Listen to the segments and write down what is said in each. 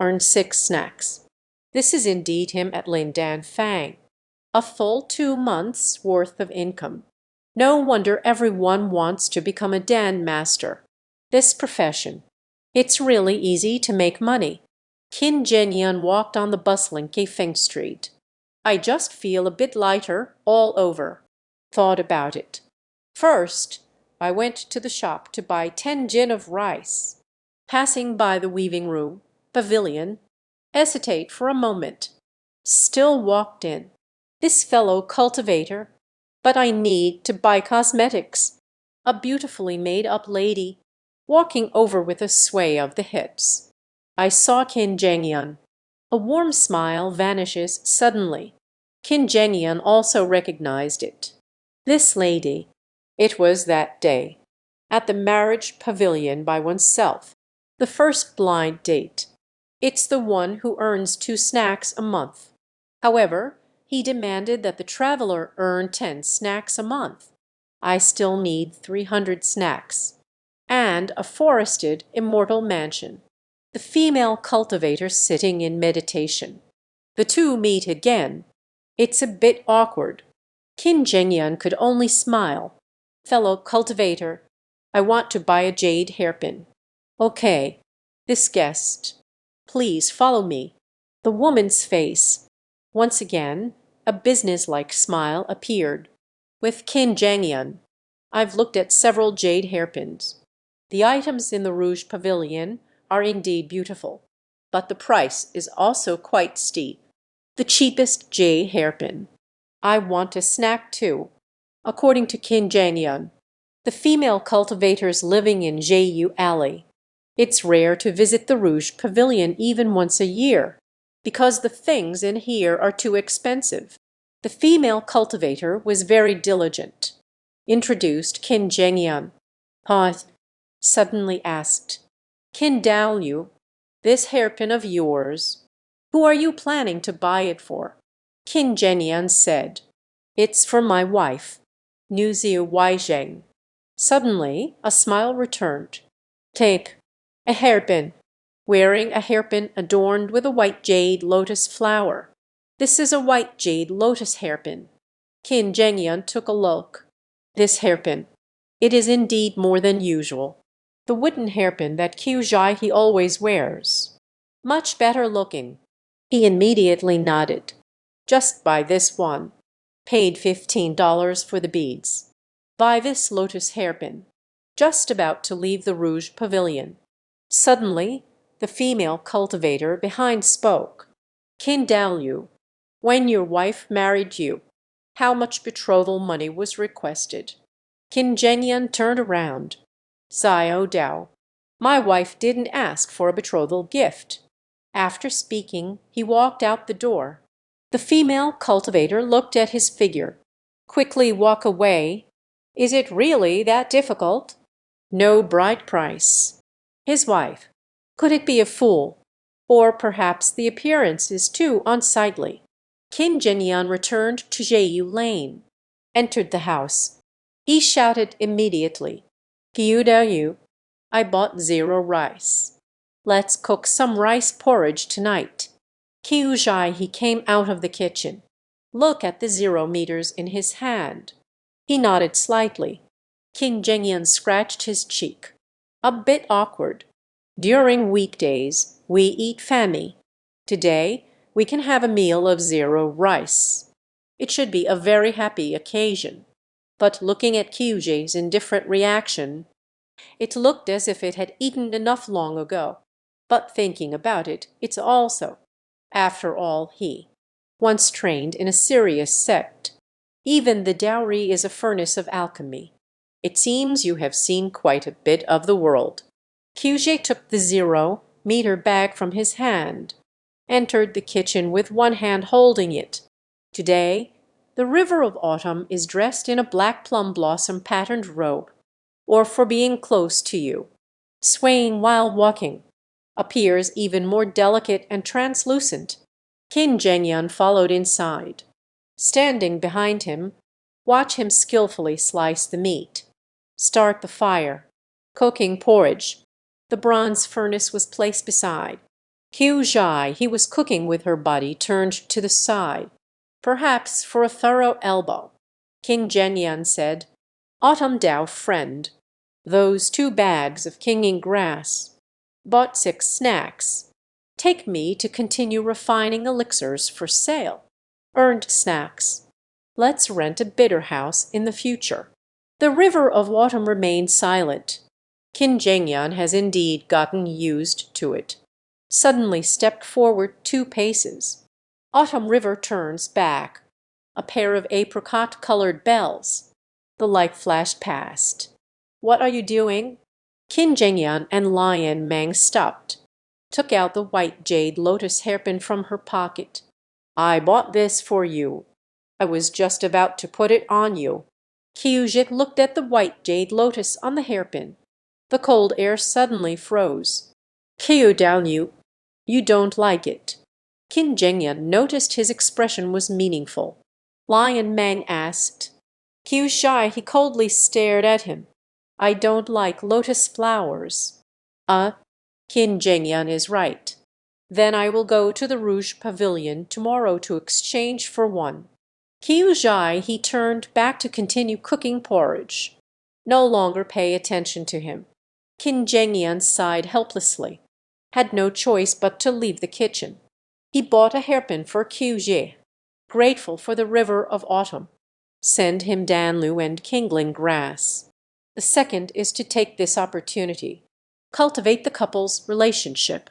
earn 6 snacks. This is indeed him at Lin Dan Fang. A full 2 months' worth of income. No wonder everyone wants to become a Dan master. This profession. It's really easy to make money. Qin Zhenyan walked on the bustling Kaifeng Street. I just feel a bit lighter all over. Thought about it. First, I went to the shop to buy 10 jin of rice. Passing by the weaving room, pavilion, hesitate for a moment. Still walked in. This fellow cultivator. But I need to buy cosmetics. A beautifully made-up lady, walking over with a sway of the hips. I saw Qin Zhengyun. A warm smile vanishes suddenly. Qin Zhengyun also recognized it. This lady. It was that day. At the marriage pavilion by oneself. The first blind date. It's the one who earns 2 snacks a month. However, he demanded that the traveler earn 10 snacks a month. I still need 300 snacks. And a forested, immortal mansion. The female cultivator sitting in meditation. The two meet again. It's a bit awkward. Qin Zhengyun could only smile. Fellow cultivator, I want to buy a jade hairpin. Okay. This guest. Please follow me. The woman's face. Once again, a businesslike smile appeared. With Qin Zhengyun, I've looked at several jade hairpins. The items in the Rouge Pavilion are indeed beautiful, but the price is also quite steep. The cheapest jade hairpin. I want a snack too. According to Qin Zhengyun, the female cultivators living in Jeyu Alley. It's rare to visit the Rouge Pavilion even once a year, because the things in here are too expensive. The female cultivator was very diligent. Introduced Qin Zhengyun. Pause. Suddenly asked, Qin Daoliu, this hairpin of yours, who are you planning to buy it for? Qin Zhengyun said, it's for my wife, Nuziu Weizheng. Suddenly, a smile returned. Take a hairpin. Wearing a hairpin adorned with a white jade lotus flower. This is a white jade lotus hairpin. Qin Zhengyun took a look. This hairpin. It is indeed more than usual. The wooden hairpin that Qiu Zhai he always wears. Much better looking. He immediately nodded. Just buy this one. Paid $15 for the beads. Buy this lotus hairpin. Just about to leave the Rouge Pavilion. Suddenly, the female cultivator behind spoke. Qin Daoliu, when your wife married you, how much betrothal money was requested? Qin Zhengyun turned around. Xiao Dao, my wife didn't ask for a betrothal gift. After speaking, he walked out the door. The female cultivator looked at his figure. Quickly walk away. Is it really that difficult? No bride price. His wife. Could it be a fool? Or perhaps the appearance is too unsightly. Qin Zhengyun returned to Jeyu Lane. Entered the house. He shouted immediately. Qiu Daoyu, I bought 0 rice. Let's cook some rice porridge tonight. Qiu Zhai he came out of the kitchen. Look at the 0 meters in his hand. He nodded slightly. Qin Zhengyun scratched his cheek. A bit awkward. During weekdays, we eat fami. Today, we can have a meal of 0 rice. It should be a very happy occasion. But looking at Qiuji's indifferent reaction, it looked as if it had eaten enough long ago. But thinking about it, it's also. After all, he, once trained in a serious sect. Even the dowry is a furnace of alchemy. It seems you have seen quite a bit of the world. Qiuji took the 0 meter bag from his hand, entered the kitchen with one hand holding it. Today, the river of autumn is dressed in a black plum blossom patterned robe, or for being close to you, swaying while walking, appears even more delicate and translucent. Qin Zhengyun followed inside. Standing behind him, watch him skillfully slice the meat. Start the fire. Cooking porridge. The bronze furnace was placed beside. Qiu Zhai, he was cooking with her body turned to the side, perhaps for a thorough elbow. King Zhenyan said, "Autumn Dao friend, those 2 bags of kinging grass. Bought 6 snacks. Take me to continue refining elixirs for sale. Earned snacks. Let's rent a bitter house in the future." The river of autumn remained silent. Qin Zhengyan has indeed gotten used to it. Suddenly stepped forward 2 paces. Autumn river turns back. A pair of apricot-colored bells. The light flashed past. "What are you doing?" Qin Zhengyan and Lion Mang stopped. Took out the white jade lotus hairpin from her pocket. "I bought this for you. I was just about to put it on you." Kyujik looked at the white jade lotus on the hairpin. The cold air suddenly froze. "Qiu Daoyu, you don't like it." Qin Zhengyan noticed his expression was meaningful. Lion Mang asked. Qiu Zhai, he coldly stared at him. "I don't like lotus flowers." Qin Zhengyan is right. Then I will go to the Rouge Pavilion tomorrow to exchange for one. Qiu Zhai, he turned back to continue cooking porridge. No longer pay attention to him. Qin Zhengyan sighed helplessly. Had no choice but to leave the kitchen. He bought a hairpin for Qiu Zhi, grateful for the river of autumn. Send him Danlu and Kingling grass. The second is to take this opportunity. Cultivate the couple's relationship.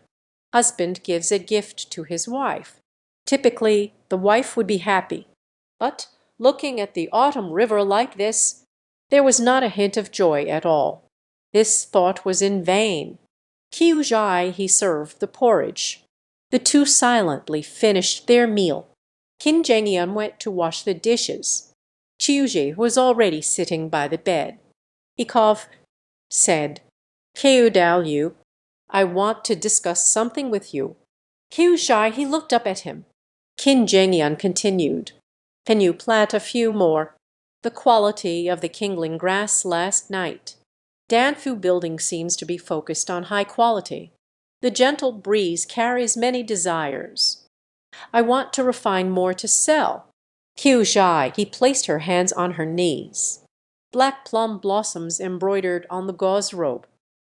Husband gives a gift to his wife. Typically, the wife would be happy. But looking at the autumn river like this, there was not a hint of joy at all. This thought was in vain. Qiu Zhai, he served the porridge. The 2 silently finished their meal. Qin Zhengyan went to wash the dishes. Qiu Zhi was already sitting by the bed. He coughed, said, "Qiu Daoyu, I want to discuss something with you." Qiu Zhai, he looked up at him. Qin Zhengyan continued, "Can you plant a few more? The quality of the kingling grass last night. Danfu building seems to be focused on high quality. The gentle breeze carries many desires. I want to refine more to sell." Qiu Zhai, he placed her hands on her knees. Black plum blossoms embroidered on the gauze robe,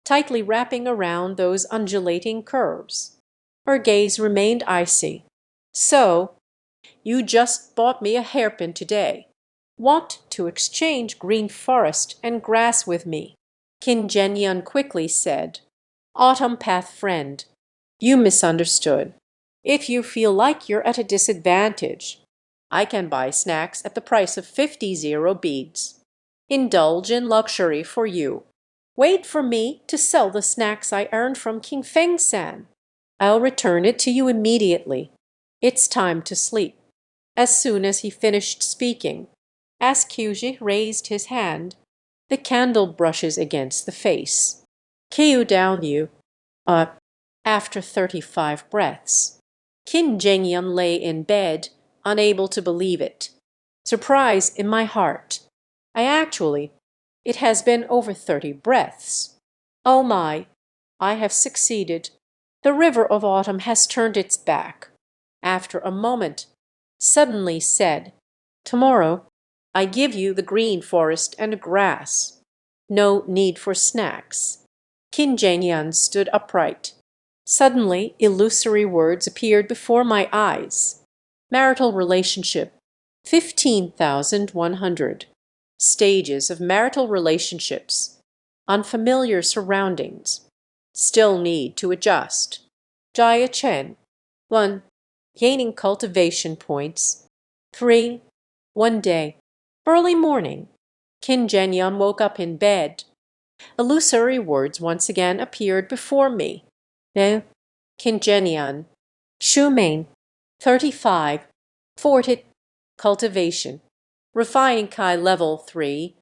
tightly wrapping around those undulating curves. Her gaze remained icy. "So, you just bought me a hairpin today. Want to exchange green forest and grass with me." Qin Zhengyan quickly said, "Autumn Path friend, you misunderstood. If you feel like you're at a disadvantage, I can buy snacks at the price of 50 zero beads. Indulge in luxury for you. Wait for me to sell the snacks I earned from King Feng-san. I'll return it to you immediately. It's time to sleep." As soon as he finished speaking, as Kyuji raised his hand, the candle brushes against the face. "Qiu Daoyu, after 35 breaths." Qin Zhengyan lay in bed, unable to believe it. Surprise in my heart. It has been over 30 breaths. Oh my, I have succeeded. The river of autumn has turned its back. After a moment, suddenly said, "Tomorrow, I give you the green forest and grass. No need for snacks." Qin Zhengyan stood upright. Suddenly, illusory words appeared before my eyes. Marital relationship, 15,100. Stages of marital relationships. Unfamiliar surroundings. Still need to adjust. Jaya Chen. 1. Gaining cultivation points. 3. One day. Early morning. Qin Zhengyan woke up in bed. Illusory words once again appeared before me. Then, Qin Zhengyan. Shumain. 35. Forted. Cultivation. Refining Kai level 3.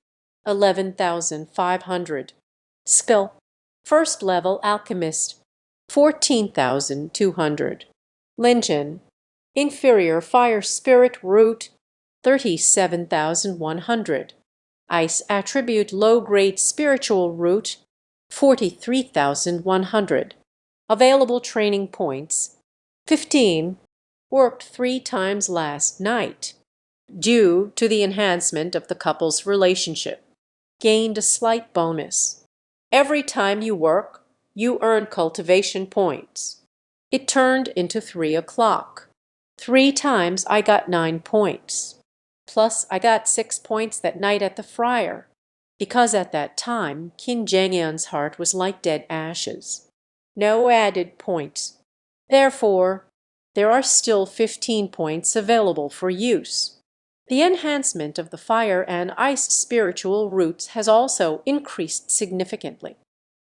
11,500. Skill. First level alchemist. 14,200. Linjin. Inferior fire spirit root. 37,100. Ice attribute low grade spiritual root. 43,100. Available training points 15. Worked 3 times last night. Due to the enhancement of the couple's relationship. Gained a slight bonus. Every time you work, you earn cultivation points. It turned into 3 o'clock. 3 times I got 9 points. Plus I got 6 points that night at the friar, because at that time Qin Zhengyan's heart was like dead ashes. No added points. Therefore, there are still 15 points available for use. The enhancement of the fire and ice spiritual roots has also increased significantly.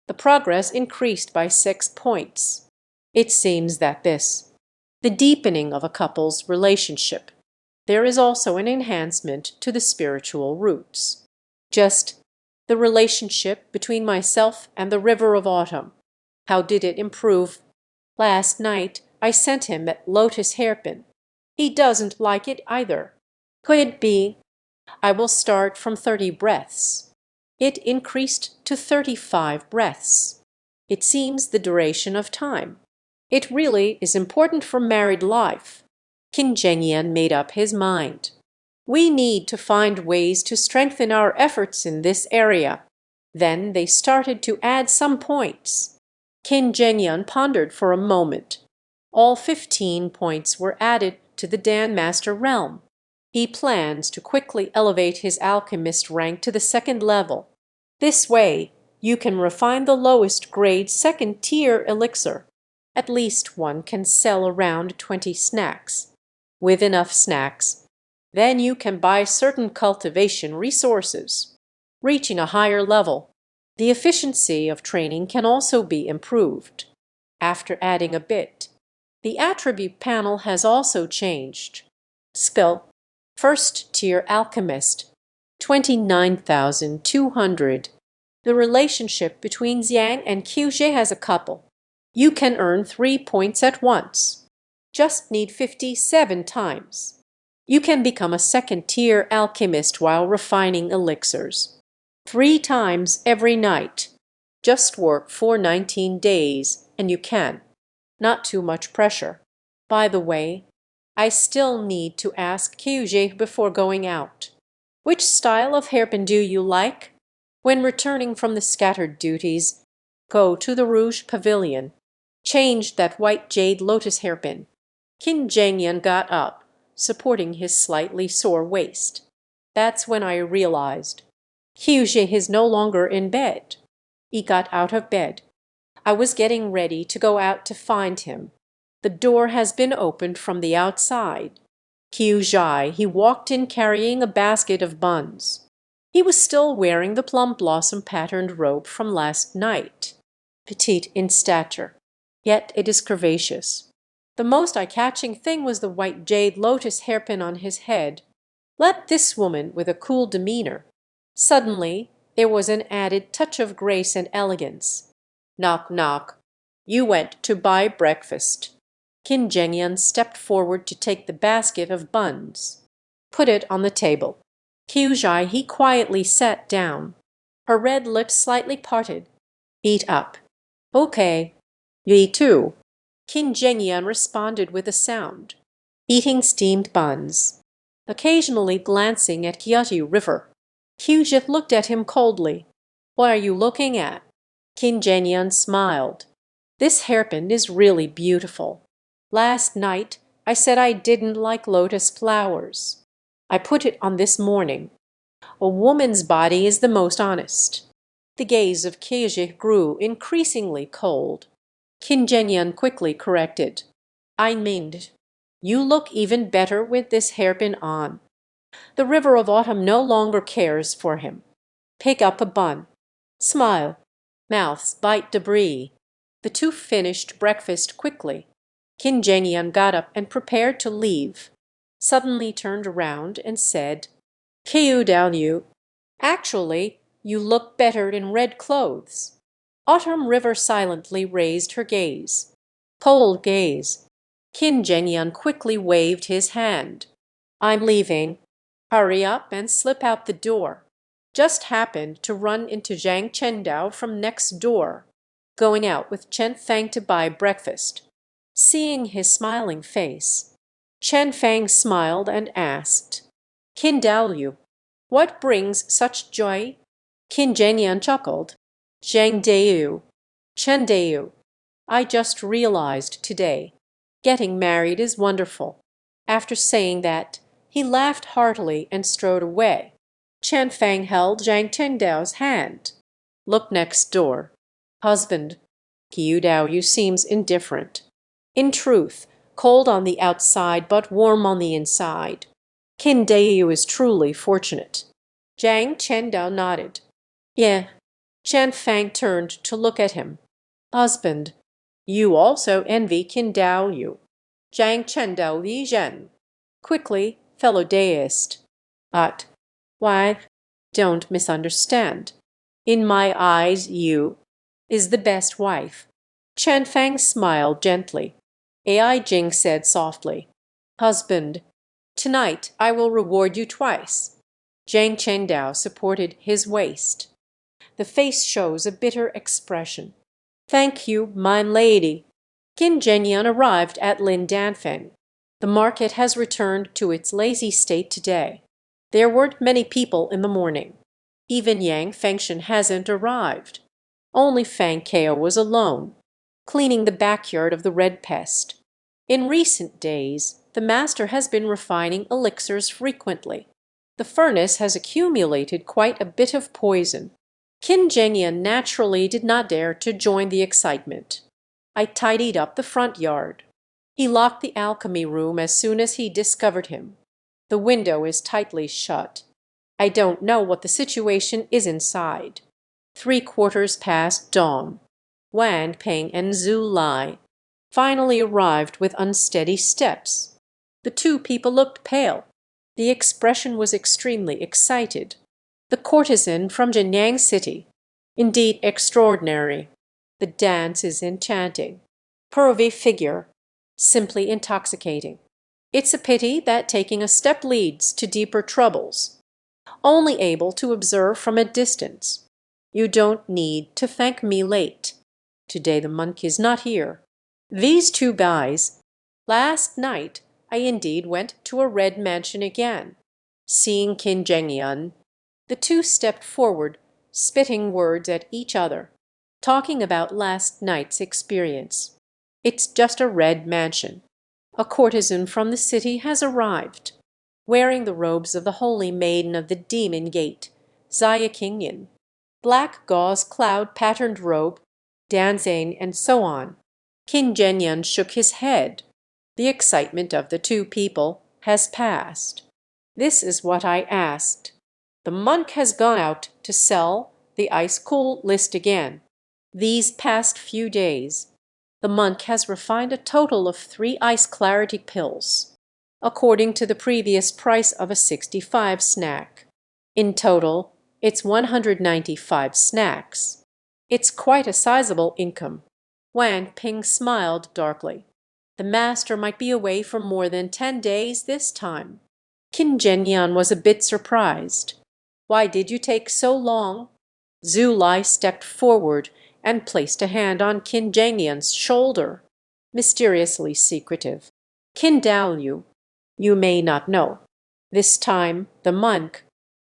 The progress increased by 6 points. It seems that the deepening of a couple's relationship. There is also an enhancement to the spiritual roots. Just the relationship between myself and the River of Autumn. How did it improve? Last night I sent him that lotus hairpin. He doesn't like it either. Could it be? I will start from 30 breaths. It increased to 35 breaths. It seems the duration of time. It really is important for married life. Qin Zhengyan made up his mind. We need to find ways to strengthen our efforts in this area. Then they started to add some points. Qin Zhengyan pondered for a moment. All 15 points were added to the Dan Master realm. He plans to quickly elevate his alchemist rank to the 2nd level. This way, you can refine the lowest grade 2nd tier elixir. At least one can sell around 20 snacks. With enough snacks, then you can buy certain cultivation resources. Reaching a higher level, the efficiency of training can also be improved. After adding a bit, the attribute panel has also changed. Skill: 1st tier alchemist, 29,200. The relationship between Xiang and Qiuzhe as a couple. You can earn 3 points at once. Just need 57 times. You can become a 2nd tier alchemist while refining elixirs. 3 times every night. Just work for 19 days and you can. Not too much pressure. By the way, I still need to ask Qiuzhe before going out. Which style of hairpin do you like? When returning from the scattered duties, go to the Rouge Pavilion. Change that white jade lotus hairpin. Qin Zhengyan got up, supporting his slightly sore waist. That's when I realized. Qiuzhe is no longer in bed. He got out of bed. I was getting ready to go out to find him. The door has been opened from the outside. Qiuzhe, he walked in carrying a basket of buns. He was still wearing the plum blossom patterned robe from last night. Petite in stature, yet it is curvaceous. The most eye-catching thing was the white jade lotus hairpin on his head. Let this woman with a cool demeanor. Suddenly, there was an added touch of grace and elegance. Knock, knock. You went to buy breakfast. Qin Zhengyan stepped forward to take the basket of buns. Put it on the table. Qiuzhe, he quietly sat down. Her red lips slightly parted. Eat up. Okay. You eat too. Qin Zhengyan responded with a sound. Eating steamed buns. Occasionally glancing at Qiuzhe River. Qiuzhe looked at him coldly. What are you looking at? Qin Zhengyan smiled. This hairpin is really beautiful. Last night I said I didn't like lotus flowers. I put it on this morning. A woman's body is the most honest. The gaze of Qiuzhe grew increasingly cold. Qin Zhengyan quickly corrected. I meant, you look even better with this hairpin on. The River of Autumn no longer cares for him. Pick up a bun. Smile. Mouths bite debris. The two finished breakfast quickly. Qin Zhengyan got up and prepared to leave. Suddenly turned around and said, Qiu down you. Actually, you look better in red clothes. Autumn River silently raised her gaze. Cold gaze. Qin Zhengyan quickly waved his hand. I'm leaving. Hurry up and slip out the door. Just happened to run into Zhang Chendao from next door. going out with Chen Fang to buy breakfast. Seeing his smiling face, Chen Fang smiled and asked, "Qin Dao Liu, what brings such joy?" Qin Zhenyan chuckled. "Zhang Deu, Chen Deu, I just realized today, getting married is wonderful." After saying that, he laughed heartily and strode away. Chen Fang held Zhang Tengdao's hand. "Look next door. Husband, Qiu Dao Yu seems indifferent. In truth, cold on the outside but warm on the inside. Qin Dao is truly fortunate." Zhang Chendao nodded. "Yeah." Chen Fang turned to look at him. "Husband, you also envy Qin Dao Yu." Zhang Chendao Li Zhen. Quickly, fellow deist. "But, why, don't misunderstand. In my eyes, you is the best wife." Chen Fang smiled gently. Ai Jing said softly, "Husband, tonight I will reward you twice." Zhang Chendao supported his waist. The face shows a bitter expression. "Thank you, my lady." Qin Zhenyan arrived at Lin Danfeng. The market has returned to its lazy state today. There weren't many people in the morning. Even Yang Fengshen hasn't arrived. Only Fang Keo was alone, cleaning the backyard of the red pest. In recent days, the master has been refining elixirs frequently. The furnace has accumulated quite a bit of poison. Qin Zhenyan naturally did not dare to join the excitement. I tidied up the front yard. He locked the alchemy room as soon as he discovered him. The window is tightly shut. I don't know what the situation is inside. 3/4 past dawn. Wang Ping and Zhu Lai finally arrived with unsteady steps. The two people looked pale. The expression was extremely excited. The courtesan from Jinyang City. Indeed extraordinary. The dance is enchanting. Pervy figure. Simply intoxicating. It's a pity that taking a step leads to deeper troubles. Only able to observe from a distance. You don't need to thank me late. Today the monk is not here. These two guys. Last night I indeed went to a red mansion again. Seeing Qin Zhengyun, the two stepped forward, spitting words at each other, talking about last night's experience. It's just a red mansion. A courtesan from the city has arrived, wearing the robes of the holy maiden of the demon gate, Xia Qingyan. Black gauze cloud-patterned robe, dancing, and so on. Qin Zhenyan shook his head. The excitement of the two people has passed. This is what I asked. The monk has gone out to sell the ice-cool list again. These past few days, the monk has refined a total of 3 ice clarity pills, according to the previous price of a 65 snack. In total, it's 195 snacks. It's quite a sizable income. Wang Ping smiled darkly. The master might be away for more than 10 days this time. Qin Zhenyan was a bit surprised. "Why did you take so long?" Zhu Lai stepped forward and placed a hand on Qin Zhengyan's shoulder, mysteriously secretive. "Qin Dao Liu, you may not know. This time, the monk,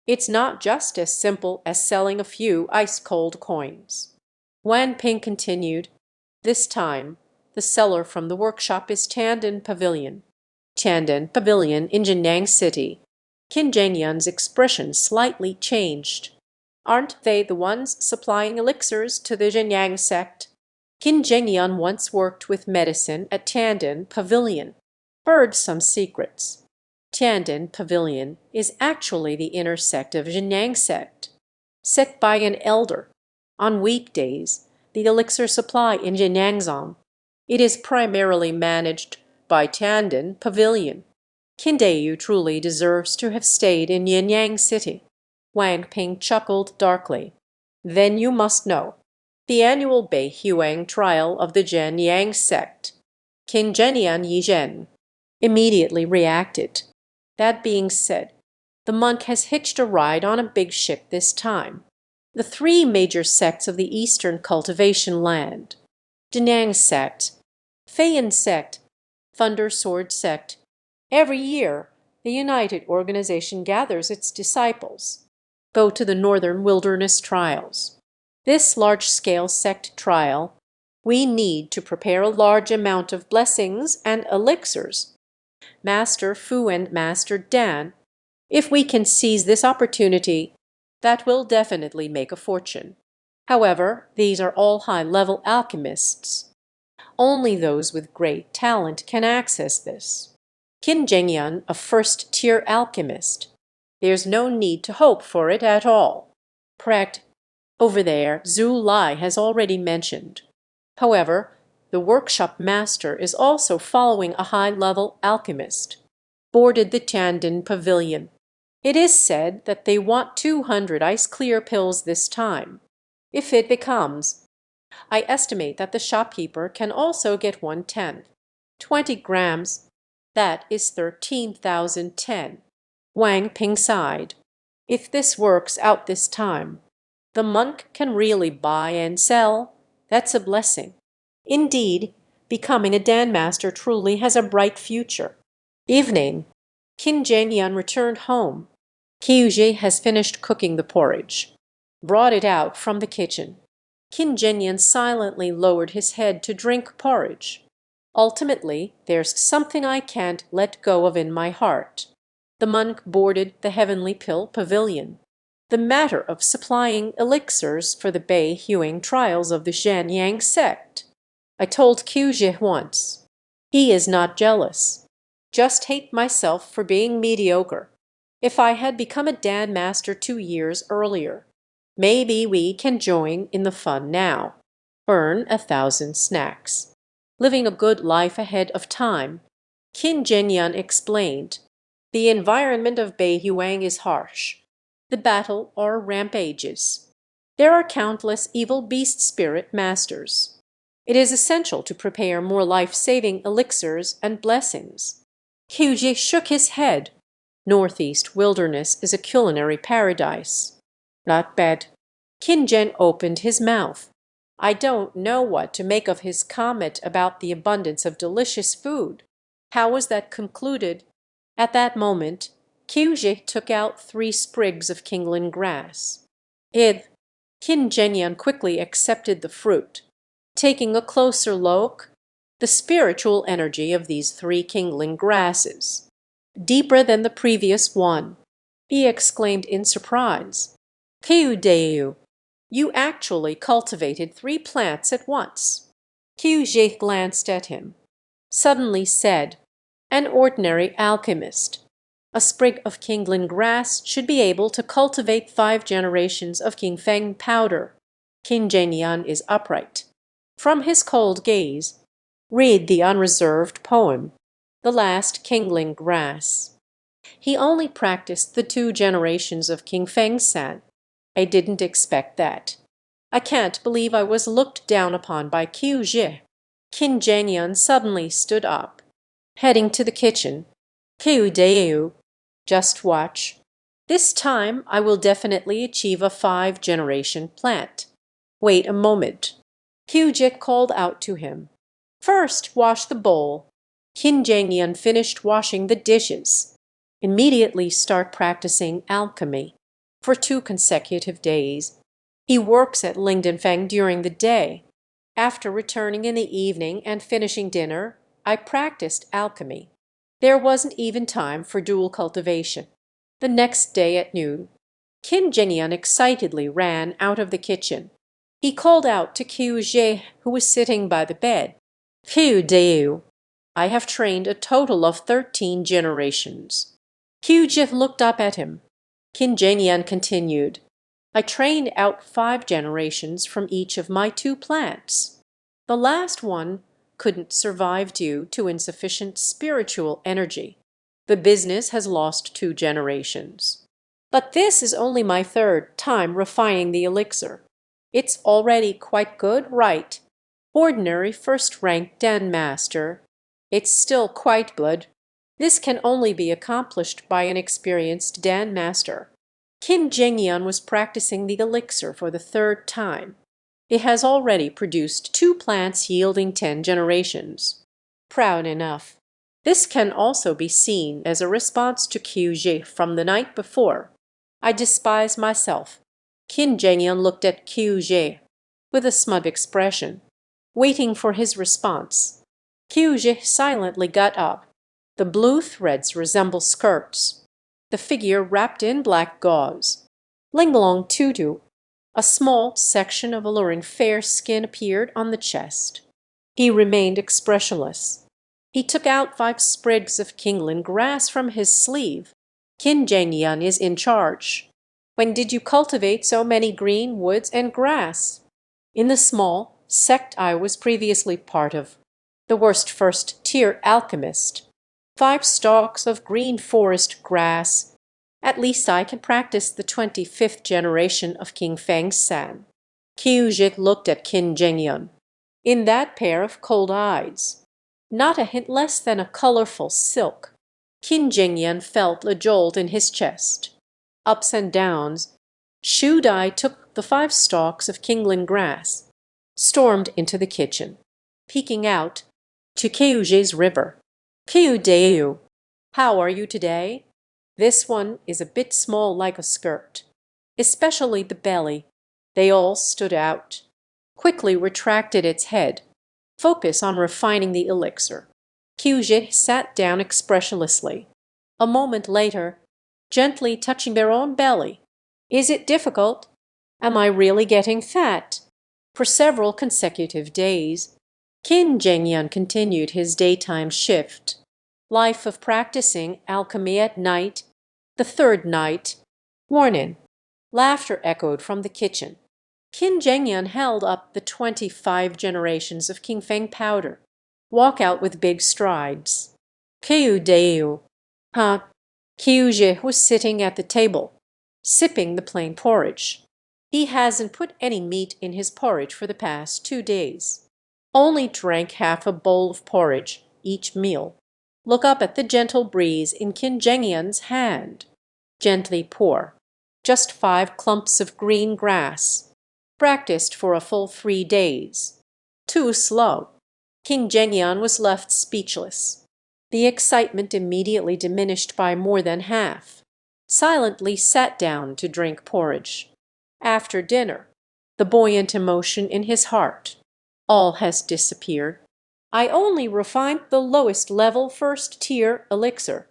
it's not just as simple as selling a few ice-cold coins." Wan Ping continued, "This time, the seller from the workshop is Tianden Pavilion. Tianden Pavilion in Jinyang City." Qin Zhengyan's expression slightly changed. "Aren't they the ones supplying elixirs to the Jinyang sect?" Qin Zhengyan once worked with medicine at Tianden Pavilion. Heard some secrets. Tianden Pavilion is actually the inner sect of Jinyang sect, set by an elder. On weekdays, the elixir supply in Jinyangzong. It is primarily managed by Tianden Pavilion. Qin Dao truly deserves to have stayed in Jinyang City. Wang Ping chuckled darkly. "Then you must know. The annual Bei Huang trial of the Jinyang sect." Qin Zhenyan Yizhen immediately reacted. That being said, the monk has hitched a ride on a big ship this time. The three major sects of the eastern cultivation land, Danang sect, Feian sect, Thunder Sword sect. Every year, the United Organization gathers its disciples, go to the Northern Wilderness Trials. This large-scale sect trial, we need to prepare a large amount of blessings and elixirs. Master Fu and Master Dan, if we can seize this opportunity, that will definitely make a fortune. However, these are all high-level alchemists. Only those with great talent can access this. Qin Zhengyan, a first-tier alchemist. There's no need to hope for it at all. Over there, Zhu Lai has already mentioned. However, the workshop master is also following a high-level alchemist. Boarded the Tiandin pavilion. It is said that they want 200 ice-clear pills this time. If it becomes, I estimate that the shopkeeper can also get 110. 20 grams, that is 13,010. Wang Ping sighed. If this works out this time, the monk can really buy and sell. That's a blessing. Indeed, becoming a Dan master truly has a bright future. Evening. Qin Zhengyan returned home. Qiuzhi has finished cooking the porridge. Brought it out from the kitchen. Qin Zhengyan silently lowered his head to drink porridge. Ultimately, there's something I can't let go of in my heart. The monk boarded the Heavenly Pill Pavilion. The matter of supplying elixirs for the Bei-Huang trials of the Zhanyang sect. I told Qiuzhi once. He is not jealous. Just hate myself for being mediocre. If I had become a Dan master 2 years earlier, maybe we can join in the fun now. Earn 1,000 snacks. Living a good life ahead of time. Qin Zhengyan explained. The environment of Bei-Huang is harsh. The battle are rampages. There are countless evil beast spirit masters. It is essential to prepare more life-saving elixirs and blessings. Qiuzhi shook his head. Northeast Wilderness is a culinary paradise. Not bad. Qin Zhen opened his mouth. I don't know what to make of his comment about the abundance of delicious food. How was that concluded? At that moment, Qiuzhi took out 3 sprigs of kingling grass. Qin Zhengyan quickly accepted the fruit. Taking a closer look, the spiritual energy of these 3 kingling grasses. Deeper than the previous one. He exclaimed in surprise. Qiu, you actually cultivated 3 plants at once. Qiuzhi glanced at him. Suddenly said, an ordinary alchemist. A sprig of kingling grass should be able to cultivate 5 generations of Qingfeng powder. Qin Zhengyan is upright. From his cold gaze, read the unreserved poem, The Last Kingling Grass. He only practiced the 2 generations of Qingfeng-san. I didn't expect that. I can't believe I was looked down upon by Qiuzhi. Qin Zhengyan suddenly stood up. Heading to the kitchen. Qiu, just watch. This time I will definitely achieve a 5-generation plant. Wait a moment. Qiuzhi called out to him. First, wash the bowl. Qin Zhengyan finished washing the dishes. Immediately start practicing alchemy. For 2 consecutive days. He works at Lingdanfeng during the day. After returning in the evening and finishing dinner, I practiced alchemy. There wasn't even time for dual cultivation. The next day at noon, Qin Zhengyan excitedly ran out of the kitchen. He called out to Qiuzhi, who was sitting by the bed. Qiu, I have trained a total of 13 generations. Qiuzhi looked up at him. Qin Zhengyan continued. I trained out 5 generations from each of my 2 plants. The last one couldn't survive due to insufficient spiritual energy. The business has lost 2 generations. But this is only my 3rd time refining the elixir. It's already quite good, right? Ordinary first-rank Dan master. It's still quite good. This can only be accomplished by an experienced Dan master. Qin Zhengyan was practicing the elixir for the third time. It has already produced 2 plants yielding 10 generations. Proud enough. This can also be seen as a response to Qiu from the night before. I despise myself. Qin Zhengyan looked at Qiu with a smug expression, waiting for his response. Qiu silently got up. The blue threads resemble skirts. The figure wrapped in black gauze. Linglong tutu. A small section of alluring fair skin appeared on the chest. He remained expressionless. He took out 5 sprigs of kingling grass from his sleeve. Qin Zhengyan is in charge. When did you cultivate so many green woods and grass? In the small sect I was previously part of. The worst first-tier alchemist. 5 stalks of green forest grass. At least I can practice the 25th generation of King Feng-san. Qiu looked at Qin Zhengyan. In that pair of cold eyes, not a hint less than a colorful silk. Qin Zhengyan felt a jolt in his chest. Ups and downs, Shu Dai took the 5 stalks of kingling grass, stormed into the kitchen, peeking out to Qiu's river. Qiu Deu, how are you today? This one is a bit small like a skirt, especially the belly. They all stood out. Quickly retracted its head. Focus on refining the elixir. Qiu sat down expressionlessly. A moment later, gently touching their own belly. Is it difficult? Am I really getting fat? For several consecutive days, Qin Zhengyan continued his daytime shift. Life of practicing alchemy at night. The 3rd night. Warning. Laughter echoed from the kitchen. Qin Zhengyan held up the 25 generations of King Feng powder. Walk out with big strides. Qiu Deu. Huh? Qiu was sitting at the table, sipping the plain porridge. He hasn't put any meat in his porridge for the past 2 days. Only drank half a bowl of porridge each meal. Look up at the gentle breeze in Qin Zhengyan's hand. Gently pour. Just 5 clumps of green grass. Practiced for a full 3 days. Too slow. King Zhengyan was left speechless. The excitement immediately diminished by more than half. Silently sat down to drink porridge. After dinner, the buoyant emotion in his heart. All has disappeared. I only refined the lowest level 1st tier elixir.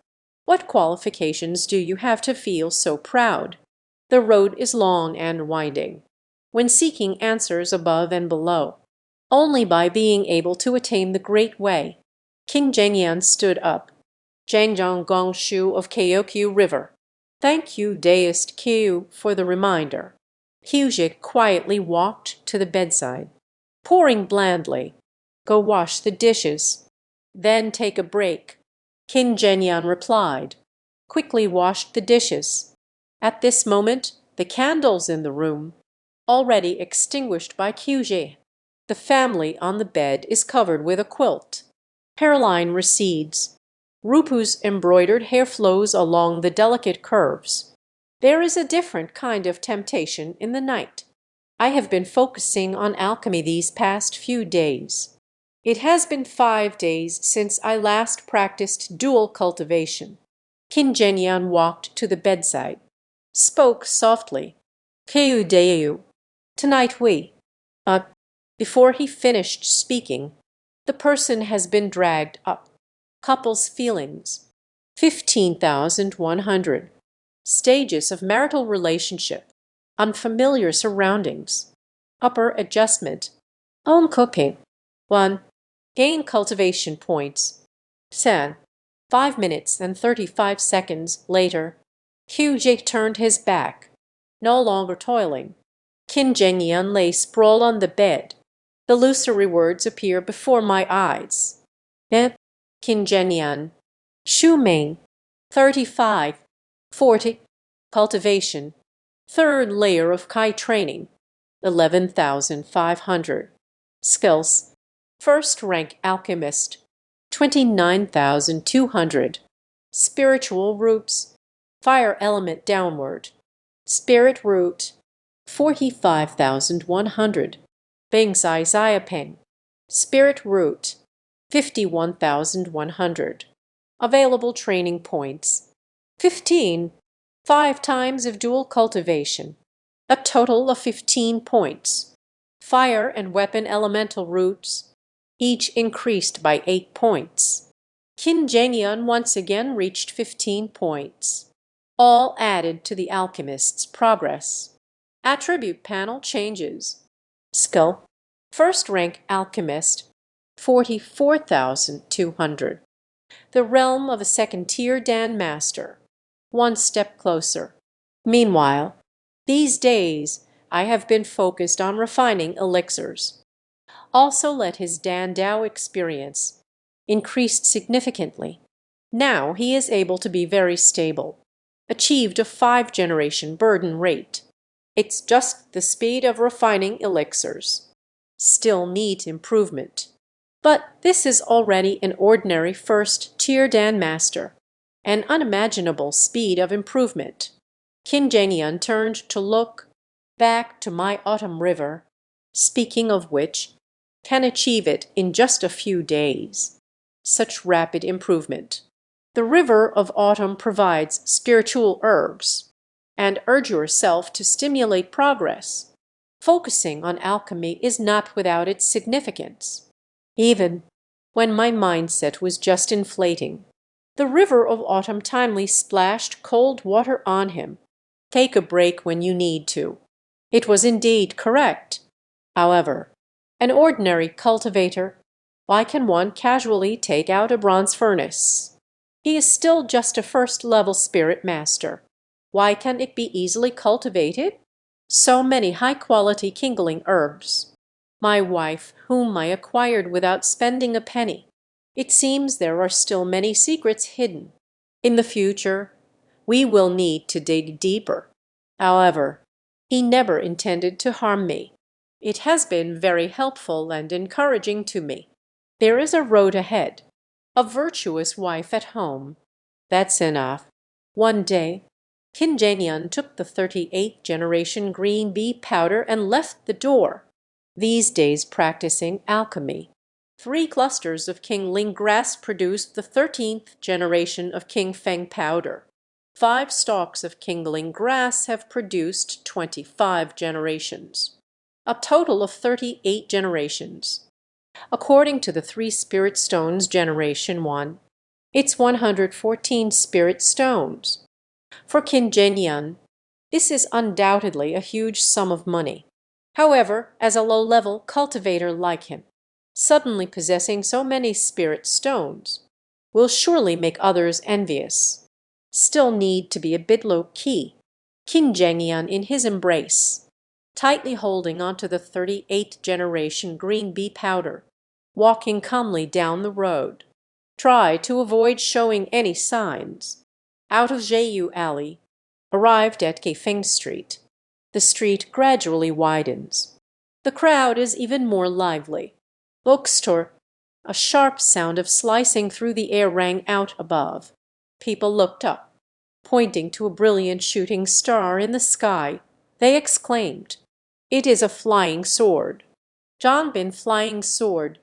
What qualifications do you have to feel so proud? The road is long and winding. When seeking answers above and below, only by being able to attain the Great Way. King Zhengyan stood up. Zhangjiang Gongshu of Kyoku River. Thank you, deist Qiu, for the reminder. Qiu quietly walked to the bedside, pouring blandly. Go wash the dishes. Then take a break. Qin Zhengyan replied. Quickly washed the dishes. At this moment, the candles in the room, already extinguished by Qiu. The family on the bed is covered with a quilt. Hairline recedes. Rupu's embroidered hair flows along the delicate curves. There is a different kind of temptation in the night. I have been focusing on alchemy these past few days. It has been 5 days since I last practiced dual cultivation. Qin Zhengyan walked to the bedside, spoke softly. Qiu Deu. Tonight we. Before he finished speaking, the person has been dragged up. Couple's feelings. 15,100. Stages of marital relationship. Unfamiliar surroundings. Upper adjustment. Own cooking. 1. Gain cultivation points. 10. 5 minutes and 35 seconds later, Qiu turned his back. No longer toiling. Qin Zhengyan lay sprawled on the bed. The illusory words appear before my eyes. Qin Zhengyan. Shu Ming. 35. 40. Cultivation. 3rd layer of Kai training. 11,500. Skills. 1st rank alchemist. 29,200. Spiritual roots. Fire element downward. Spirit root 45,100. Bing Zai Ziaping. Spirit root 51,100. Available training points 15. 5 times of dual cultivation. A total of 15 points. Fire and weapon elemental roots, each increased by 8 points. Qin Zhengyun once again reached 15 points. All added to the alchemist's progress. Attribute panel changes. Skill. First rank alchemist, 44,200. The realm of a second-tier Dan Master, one step closer. Meanwhile, these days I have been focused on refining elixirs. Also let his Dan Dao experience increased significantly. Now he is able to be very stable. Achieved a 5-generation burden rate. It's just the speed of refining elixirs. Still need improvement. But this is already an ordinary first-tier Dan Master. An unimaginable speed of improvement. Qin Zhengyun turned to look back to my autumn river, speaking of which, can achieve it in just a few days. Such rapid improvement. The river of autumn provides spiritual herbs, and urge yourself to stimulate progress. Focusing on alchemy is not without its significance. Even when my mindset was just inflating, the river of autumn timely splashed cold water on him. Take a break when you need to. It was indeed correct. However, an ordinary cultivator, why can one casually take out a bronze furnace? He is still just a first-level spirit master. Why can it be easily cultivated? So many high-quality kindling herbs. My wife, whom I acquired without spending a penny. It seems there are still many secrets hidden. In the future, we will need to dig deeper. However, he never intended to harm me. It has been very helpful and encouraging to me. There is a road ahead. A virtuous wife at home. That's enough. One day, Qin Zhengyun took the 38th generation green bee powder and left the door. These days practicing alchemy. 3 clusters of King Ling grass produced the 13th generation of King Feng powder. 5 stalks of King Ling grass have produced 25 generations. A total of 38 generations. According to the 3 spirit stones generation 1, it's 114 spirit stones. For Qin Zhengyun, this is undoubtedly a huge sum of money. However, as a low-level cultivator like him, suddenly possessing so many spirit stones will surely make others envious. Still need to be a bit low-key. Qin Zhengyun in his embrace, tightly holding onto the 38th generation green bee powder, walking calmly down the road. Try to avoid showing any signs. Out of Zheyu Alley, arrived at Kaifeng Street. The street gradually widens. The crowd is even more lively. Bookstore. A sharp sound of slicing through the air rang out above. People looked up. Pointing to a brilliant shooting star in the sky, they exclaimed, "It is a flying sword." Zhanbin flying sword,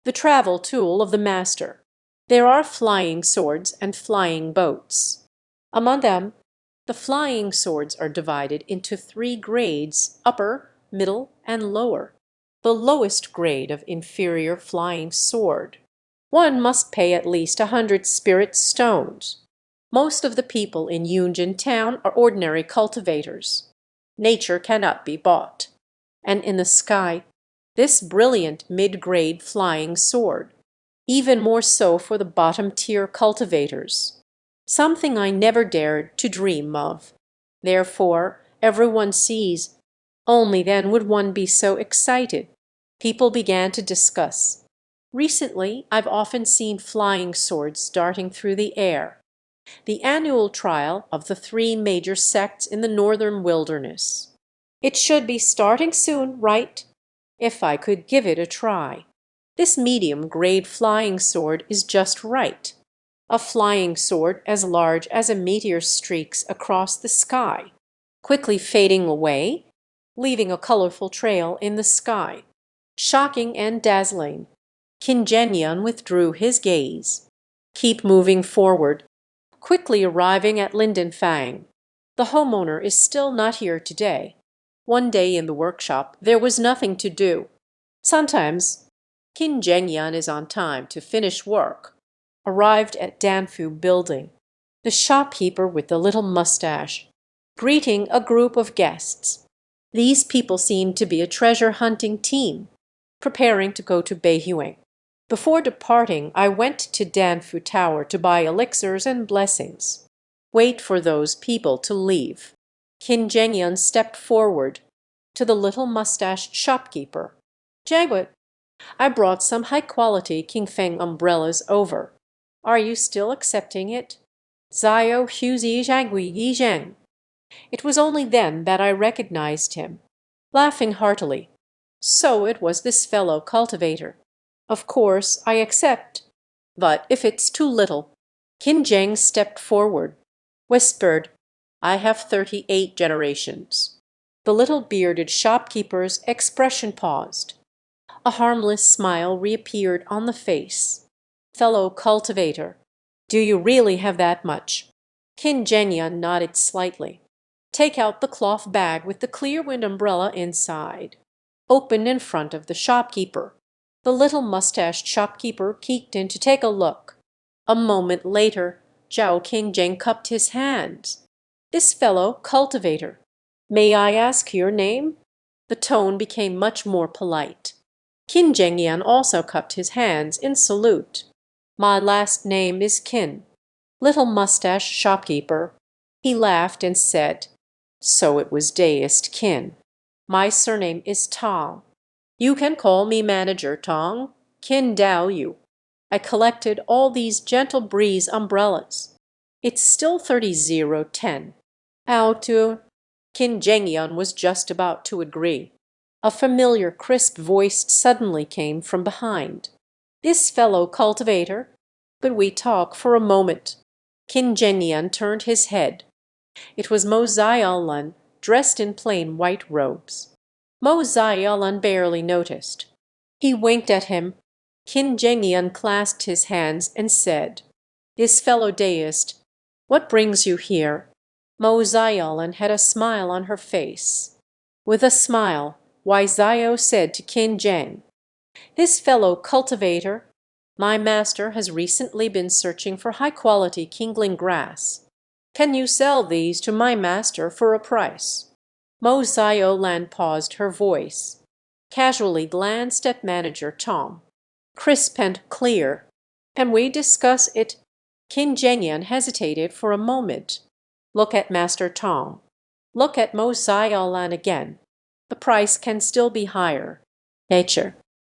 the travel tool of the master. There are flying swords and flying boats. Among them, the flying swords are divided into 3 grades, upper, middle, and lower. The lowest grade of inferior flying sword. One must pay at least 100 spirit stones. Most of the people in Yunjin town are ordinary cultivators. Nature cannot be bought. And in the sky, this brilliant mid-grade flying sword. Even more so for the bottom-tier cultivators. Something I never dared to dream of. Therefore, everyone sees. Only then would one be so excited. People began to discuss. Recently, I've often seen flying swords darting through the air. The annual trial of the 3 major sects in the northern wilderness. It should be starting soon, right? If I could give it a try. This medium-grade flying sword is just right. A flying sword as large as a meteor streaks across the sky. quickly fading away, leaving a colorful trail in the sky. Shocking and dazzling, Qin Zhenyan withdrew his gaze. Keep moving forward, quickly arriving at Linden Fang. The homeowner is still not here today. One day in the workshop, there was nothing to do. Sometimes, Qin Zhenyan is on time to finish work. Arrived at Danfu Building. The shopkeeper with the little mustache, greeting a group of guests. These people seemed to be a treasure-hunting team, preparing to go to Beihuang. Before departing, I went to Danfu Tower to buy elixirs and blessings. Wait for those people to leave. Qin Zhenyan stepped forward to the little mustached shopkeeper. Jagwet, I brought some high-quality Qingfeng umbrellas over. Are you still accepting it? Zio Huzi Zhangui Yizheng. It was only then that I recognized him, laughing heartily. So it was this fellow cultivator. Of course, I accept. But if it's too little. Qin Zheng stepped forward, whispered, I have 38 generations. The little bearded shopkeeper's expression paused. A harmless smile reappeared on the face. Fellow cultivator, do you really have that much? Qin Zhenyan nodded slightly. Take out the cloth bag with the clear wind umbrella inside. Open in front of the shopkeeper. The little mustached shopkeeper peeked in to take a look. A moment later, Zhao Qingjing cupped his hands. This fellow cultivator. May I ask your name? The tone became much more polite. Qin Zhengyan also cupped his hands in salute. My last name is Qin. Little mustache shopkeeper. He laughed and said, so it was deist Qin. My surname is Tong. You can call me Manager Tong. Qin Dao Yu. I collected all these gentle breeze umbrellas. It's still 30-10. Out to. Qin Zhengyun was just about to agree. A familiar crisp voice suddenly came from behind. This fellow cultivator. Could we talk for a moment? Qin Zhengyun turned his head. It was Mo Zailan, dressed in plain white robes. Mo Zailan barely noticed. He winked at him. Qin Zhengyun clasped his hands and said, this fellow deist, what brings you here? Mo Zailan had a smile on her face. With a smile, Wai Zio said to Qin Zheng, this fellow cultivator, my master has recently been searching for high-quality kingling grass. Can you sell these to my master for a price? Mo Ziolan paused her voice. Casually glanced at manager Tom. Crisp and clear. Can we discuss it? Qin Zhengyun hesitated for a moment. Look at Master Tom. Look at Mo Ziolan again. The price can still be higher. Nature.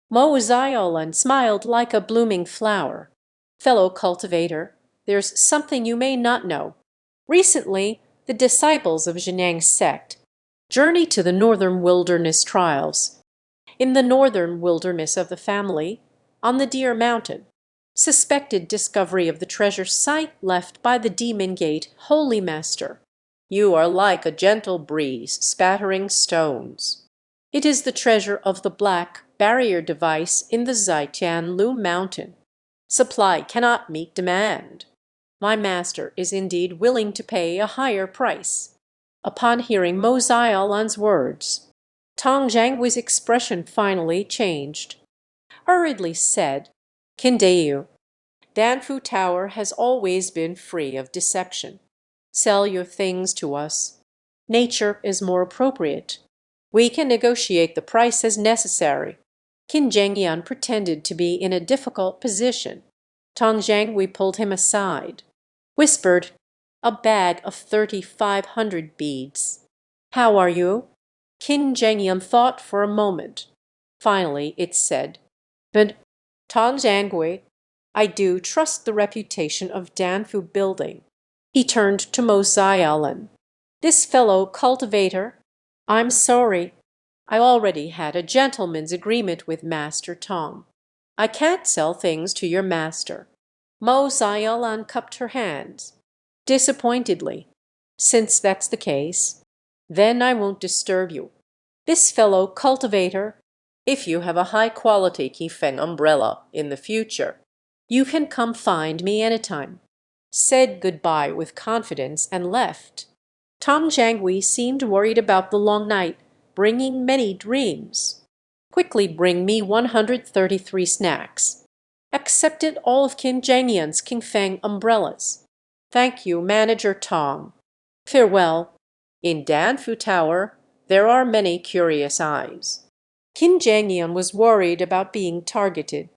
Mo Ziolan smiled like a blooming flower. Fellow cultivator, there's something you may not know. Recently, the disciples of Zhenang's sect journeyed to the northern wilderness trials. In the northern wilderness of the family, on the Deer Mountain, suspected discovery of the treasure site left by the Demon Gate Holy Master. You are like a gentle breeze spattering stones. It is the treasure of the black barrier device in the Zaijianlu Mountain. Supply cannot meet demand. My master is indeed willing to pay a higher price. Upon hearing Mo Ziolan's words, Tong Zhanggui's expression finally changed. Hurriedly said, Qindeyu, Danfu Tower has always been free of deception. Sell your things to us. Nature is more appropriate. We can negotiate the price as necessary. Qin Zhengyun pretended to be in a difficult position. Tong Zhangui pulled him aside. Whispered, a bag of 3,500 beads. How are you? Qin Zhengyun thought for a moment. Finally it said, but Tong Zhangui, I do trust the reputation of Danfu Building. He turned to Mo Ziolan. This fellow cultivator, I'm sorry. I already had a gentleman's agreement with Master Tong. I can't sell things to your master. Mo Ziolan cupped her hands. Disappointedly. Since that's the case, Then I won't disturb you. This fellow cultivator, if you have a high-quality Qifeng umbrella in the future, you can come find me anytime," said goodbye with confidence and left. Tong Jangui seemed worried about the long night, bringing many dreams. "Quickly bring me 133 snacks. Accepted all of Qin Zhengyan's Qingfeng umbrellas. Thank you, Manager Tong. Farewell. In Danfu Tower, there are many curious eyes." Qin Zhengyan was worried about being targeted.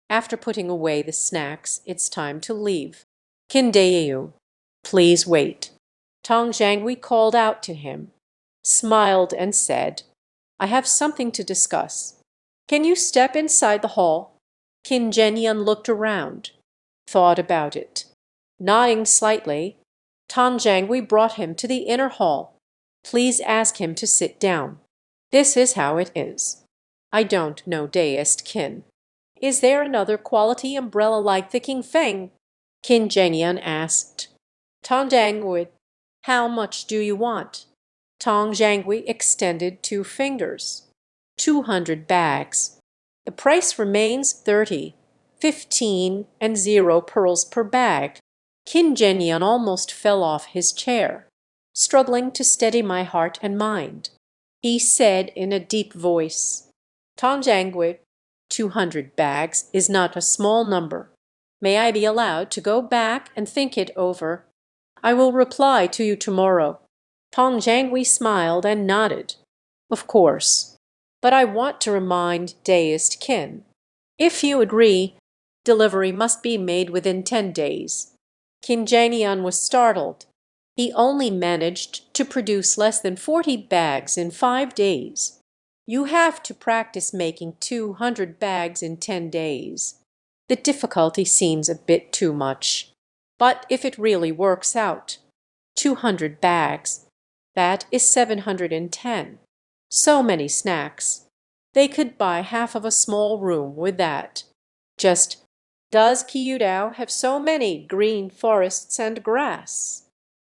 After putting away the snacks, it's time to leave. "Qin Deiyu, please wait." Tong Jangui called out to him, smiled and said, "I have something to discuss. Can you step inside the hall?" Qin Zhengyan looked around, thought about it. Nodding slightly, Tong Jangui brought him to the inner hall. "Please ask him to sit down. This is how it is. I don't know deist Qin. Is there another quality umbrella like the Qingfeng?" Qin Zhengyan asked. Tong Jangui, "How much do you want?" Tong Jangui extended 2 fingers. 200 bags. The price remains 30, 15, and 0 pearls per bag. Qin Zhengyan almost fell off his chair, struggling to steady my heart and mind. He said in a deep voice, "Tong Jangui, 200 bags is not a small number. May I be allowed to go back and think it over? I will reply to you tomorrow." Tong Jangui smiled and nodded. "Of course. But I want to remind deist Qin. If you agree, delivery must be made within 10 days. Qin Zhengyan was startled. He only managed to produce less than 40 bags in 5 days. You have to practice making 200 bags in 10 days. The difficulty seems a bit too much. But if it really works out, 200 bags, that is 710. So many snacks. They could buy half of a small room with that. Just, does Kyudao have so many green forests and grass?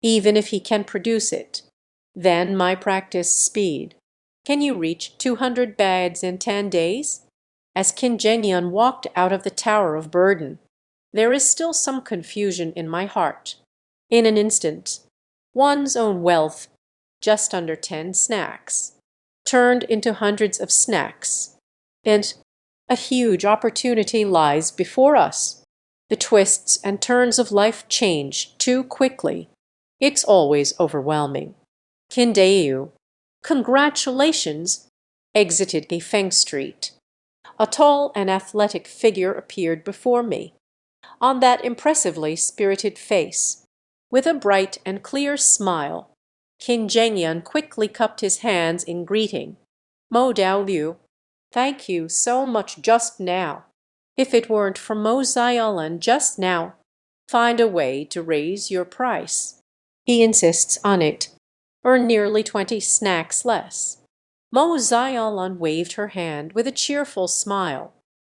Even if he can produce it, then my practice speed. Can you reach 200 bags in 10 days? As Qin Zhengyan walked out of the Tower of Burden, there is still some confusion in my heart. In an instant, one's own wealth, just under 10 snacks, turned into hundreds of snacks. And a huge opportunity lies before us. The twists and turns of life change too quickly. It's always overwhelming. Qin Deiyu, congratulations, exited Gifeng Street. A tall and athletic figure appeared before me. On that impressively spirited face, with a bright and clear smile, Qin Zhengyan quickly cupped his hands in greeting. "Mo Dao Liu, thank you so much just now. If it weren't for Mo Xiaolan just now, find a way to raise your price. He insists on it. Earn nearly 20 snacks less." Mo Xiaolan waved her hand with a cheerful smile.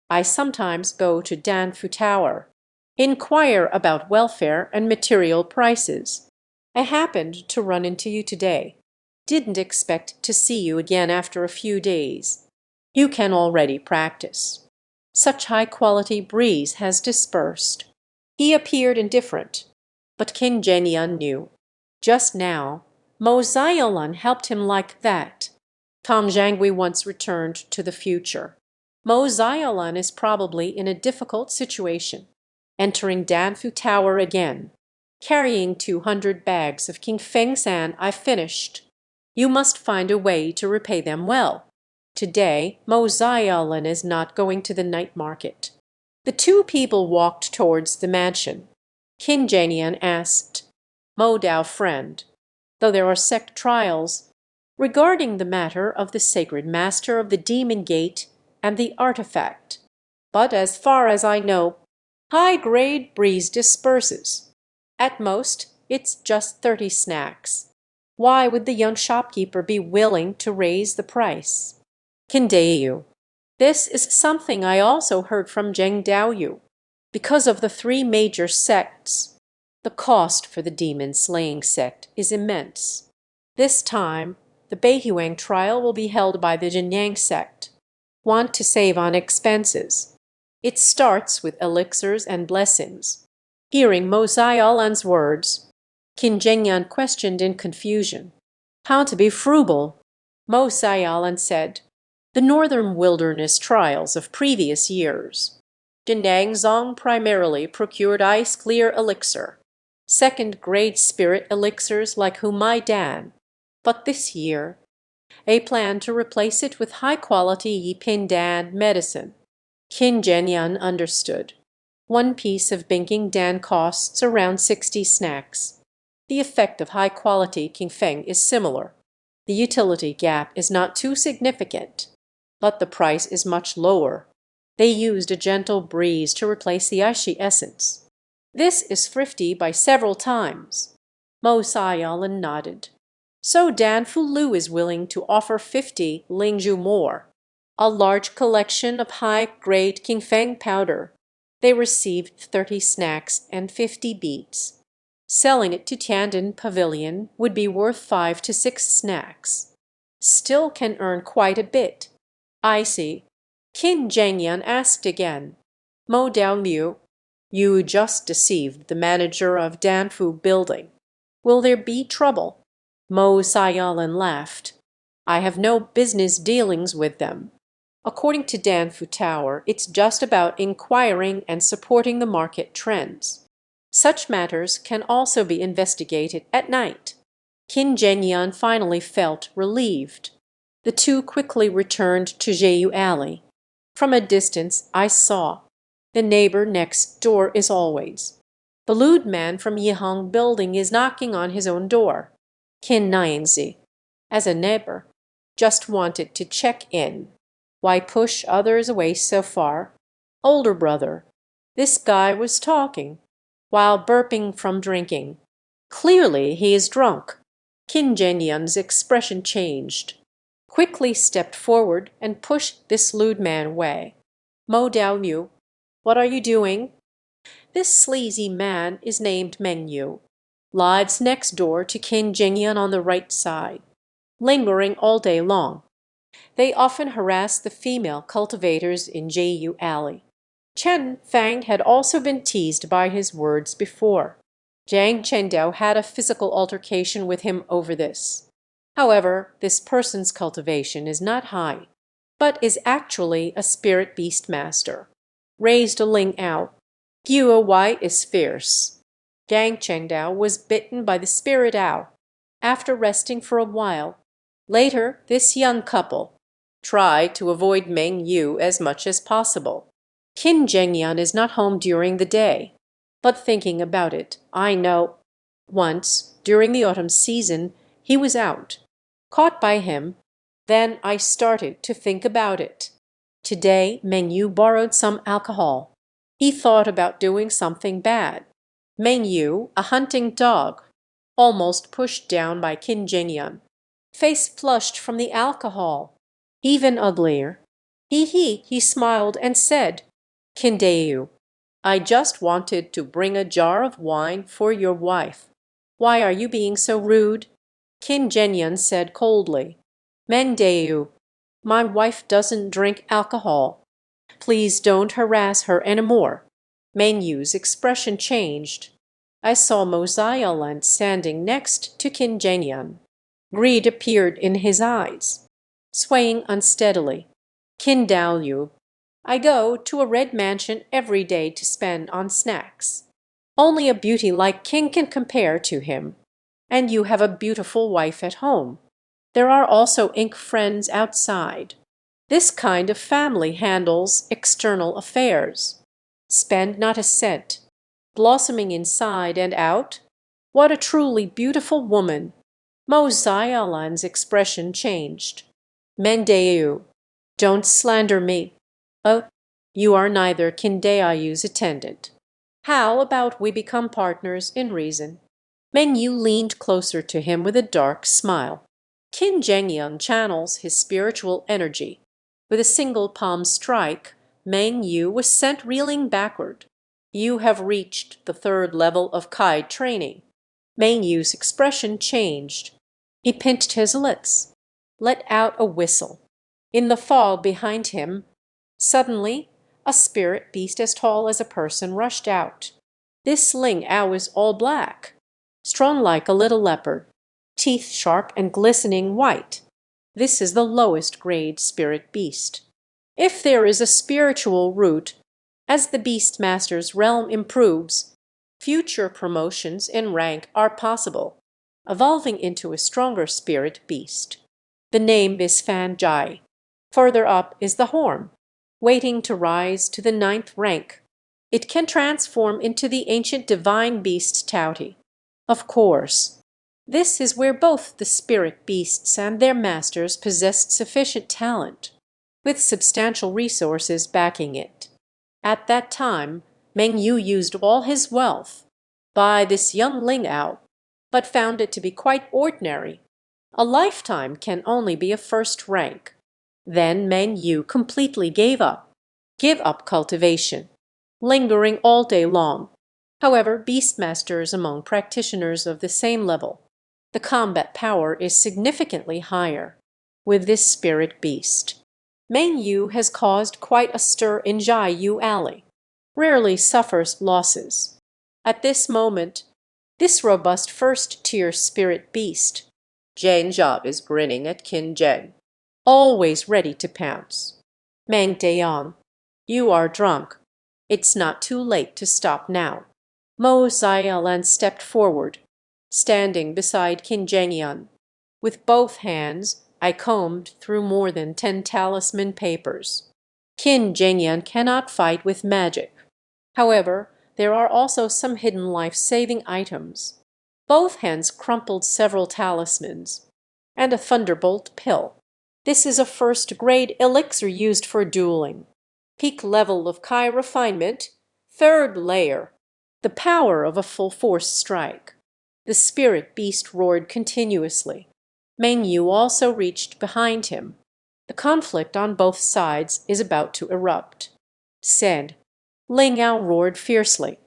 "I sometimes go to Danfu Tower, inquire about welfare and material prices. I happened to run into you today. Didn't expect to see you again after a few days. You can already practice. Such high-quality breeze has dispersed." He appeared indifferent, but Qin Zhengyan knew. Just now, Mo Xiaolan helped him like that. Tong Jangui once returned to the future. Mo Xiaolan is probably in a difficult situation, entering Danfu Tower again, carrying 200 bags of King Fengsan I finished. You must find a way to repay them well. Today, Mo Xiaolan is not going to the night market. The two people walked towards the mansion. Qin Zhengyan asked, "Mo Dao friend, though there are sect trials regarding the matter of the sacred master of the Demon Gate and the artifact, but as far as I know, high-grade breeze disperses. At most, it's just 30 snacks. Why would the young shopkeeper be willing to raise the price?" Qin Deiyu, this is something I also heard from Zheng Daoyu. Because of the 3 major sects, the cost for the demon-slaying sect is immense. This time, the Beihuang trial will be held by the Jinyang sect. Want to save on expenses. It starts with elixirs and blessings. Hearing Mo Xiaolan's words, Qin Zhengyan questioned in confusion. How to be frugal? Mo Xiaolan said, the northern wilderness trials of previous years. Dendang Zong primarily procured ice-clear elixir, second-grade spirit elixirs like Humai Dan, but this year, a plan to replace it with high-quality Yipin Dan medicine. Qin Zhenyan understood. One piece of Binking Dan costs around 60 snacks. The effect of high-quality Qingfeng is similar. The utility gap is not too significant, but the price is much lower. They used a gentle breeze to replace the Aishi essence. This is thrifty by several times. Mo Xiaolan nodded. So Dan Fulu is willing to offer 50 Lingzhu more, a large collection of high-grade Qingfeng powder. They received 30 snacks and 50 beads. Selling it to Tiandan Pavilion would be worth 5 to 6 snacks. Still can earn quite a bit. I see. Qin Zhengyan asked again. Mo Daoliu, you just deceived the manager of Danfu Building. Will there be trouble? Mo Xiaolan laughed. I have no business dealings with them. According to Danfu Tower, it's just about inquiring and supporting the market trends. Such matters can also be investigated at night. Qin Zhengyan finally felt relieved. The two quickly returned to Jeyu Alley. From a distance I saw. The neighbor next door is always. The lewd man from Yihang Building is knocking on his own door. Qin Nianzi. As a neighbor, just wanted to check in. Why push others away so far? Older brother. This guy was talking while burping from drinking. Clearly he is drunk. Qin Zhengyan's expression changed. Quickly stepped forward and pushed this lewd man away. Mo Daoliu, what are you doing? This sleazy man is named Meng Yu. Lives next door to Qin Zhengyan on the right side. Lingering all day long. They often harass the female cultivators in Jeyu Alley. Chen Fang had also been teased by his words before. Zhang Chendao had a physical altercation with him over this. However, this person's cultivation is not high, but is actually a spirit beast master. Raised a Ling Ao. Guo Wai is fierce. Zhang Chendao was bitten by the spirit Ao after resting for a while. Later, this young couple tried to avoid Meng Yu as much as possible. Qin Zhengyan is not home during the day, but thinking about it, I know. Once, during the autumn season, he was out, caught by him. Then I started to think about it. Today, Meng Yu borrowed some alcohol. He thought about doing something bad. Meng Yu, a hunting dog, almost pushed down by Qin Zhengyan. Face flushed from the alcohol. Even uglier. He smiled and said, Qin, I just wanted to bring a jar of wine for your wife. Why are you being so rude? Qin Zhengyan said coldly, Meng Dayu, my wife doesn't drink alcohol. Please don't harass her anymore. Meng Yu's expression changed. I saw Mo Xiaolan standing next to Qin Zhengyan. Greed appeared in his eyes. Swaying unsteadily. Qin Daoliu, I go to a red mansion every day to spend on snacks. Only a beauty like Qin can compare to him. And you have a beautiful wife at home. There are also ink friends outside. This kind of family handles external affairs. Spend not a cent. Blossoming inside and out. What a truly beautiful woman. Mo Xiaolan's expression changed. Mendeu, don't slander me. Oh, you are neither Qin attendant. How about we become partners in reason? Meng Yu leaned closer to him with a dark smile. Qin Zhengyan channels his spiritual energy. With a single palm strike, Meng Yu was sent reeling backward. You have reached the third level of Kai training. Meng Yu's expression changed. He pinched his lips, let out a whistle. In the fog behind him, suddenly a spirit beast as tall as a person rushed out. This Ling Ao is all black, strong like a little leopard, teeth sharp and glistening white. This is the lowest grade spirit beast. If there is a spiritual root, as the beast master's realm improves, future promotions in rank are possible, evolving into a stronger spirit beast. The name is Fan Jai. Further up is the horn, waiting to rise to the 9th rank. It can transform into the ancient divine beast Tauti. Of course, this is where both the spirit beasts and their masters possessed sufficient talent, with substantial resources backing it. At that time, Meng Yu used all his wealth by this young Ling Ao, but found it to be quite ordinary. A lifetime can only be a first rank. Then Meng Yu completely gave up cultivation, lingering all day long. However, beastmasters among practitioners of the same level, the combat power is significantly higher with this spirit beast. Meng Yu has caused quite a stir in Jai Yu Alley, rarely suffers losses. At this moment, this robust first-tier spirit beast, Jane Jia, is grinning at Qin Zheng, always ready to pounce. Meng Dayan, you are drunk. It's not too late to stop now. Mo Xiaolan stepped forward, standing beside Qin Zhengyan. With both hands, I combed through more than 10 talisman papers. Qin Zhengyan cannot fight with magic. However, there are also some hidden life-saving items. Both hands crumpled several talismans and a thunderbolt pill. This is a first-grade elixir used for dueling. Peak level of Kai refinement, 3rd layer. The power of a full-force strike. The spirit beast roared continuously. Meng Yu also reached behind him. The conflict on both sides is about to erupt. Said. Ling Ao roared fiercely.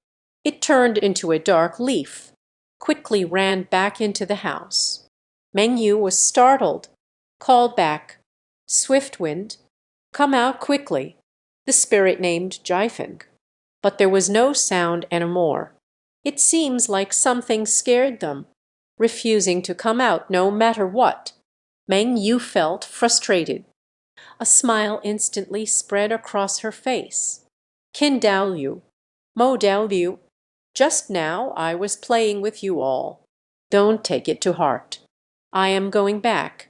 It turned into a dark leaf, quickly ran back into the house. Meng Yu was startled, called back. Swiftwind, come out quickly. The spirit named Jiefeng. But there was no sound anymore. It seems like something scared them, refusing to come out no matter what. Meng Yu felt frustrated. A smile instantly spread across her face. Qin Daoliu, Mo Daoliu, just now I was playing with you all. Don't take it to heart. I am going back.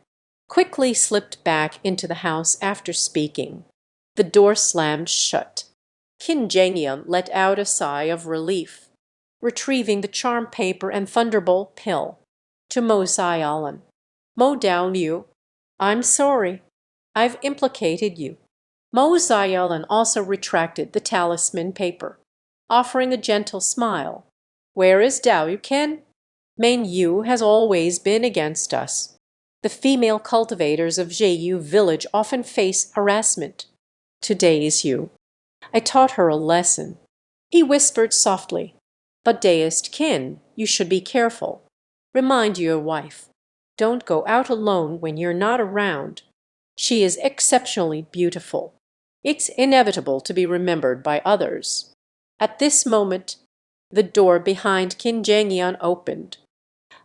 Quickly slipped back into the house after speaking. The door slammed shut. Qin Zhengyan let out a sigh of relief, retrieving the charm paper and thunderbolt pill. To Mo Xiaolan. Mo Daoliu, I'm sorry. I've implicated you. Mo Xiaolan also retracted the talisman paper, offering a gentle smile. Where is Dao Ken? Meng Yu has always been against us. The female cultivators of Jieyu village often face harassment. Today's you. I taught her a lesson. He whispered softly. But deist Qin, you should be careful. Remind your wife. Don't go out alone when you're not around. She is exceptionally beautiful. It's inevitable to be remembered by others. At this moment, the door behind Qin Zhengyan opened.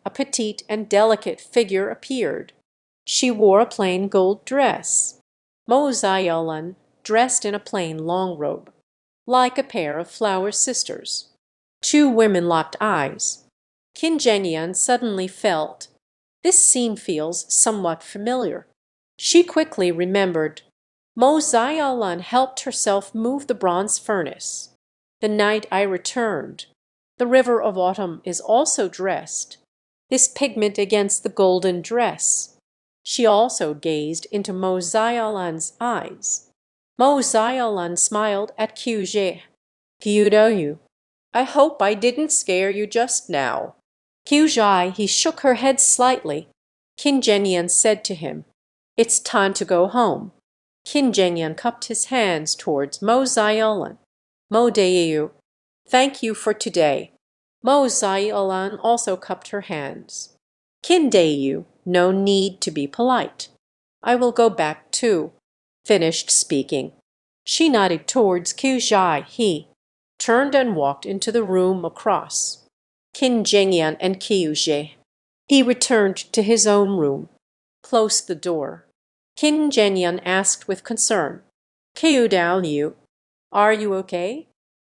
A petite and delicate figure appeared. She wore a plain gold dress. Mo Xiaolan dressed in a plain long robe, like a pair of flower sisters. Two women locked eyes. Qin Zhengyan suddenly felt, this scene feels somewhat familiar. She quickly remembered. Mo Xiaolan helped herself move the bronze furnace. The night I returned, the river of autumn is also dressed. This pigment against the golden dress. She also gazed into Mo Xiaolan's eyes. Mo Xiaolan smiled at Qiu Zhe. Qiu, I hope I didn't scare you just now. Qiu Zhai, he shook her head slightly. Qin Zhengyan said to him, it's time to go home. Qin Zhengyan cupped his hands towards Mo Xiaolan. Mo Deiyu, thank you for today. Mo Xiaolan also cupped her hands. Kindayu, no need to be polite. I will go back too. Finished speaking. She nodded towards Kyujai. He turned and walked into the room across. Qin Zhengyan and Kyujai. He returned to his own room, closed the door. Qin Zhengyan asked with concern, Kyudao Liu, are you okay?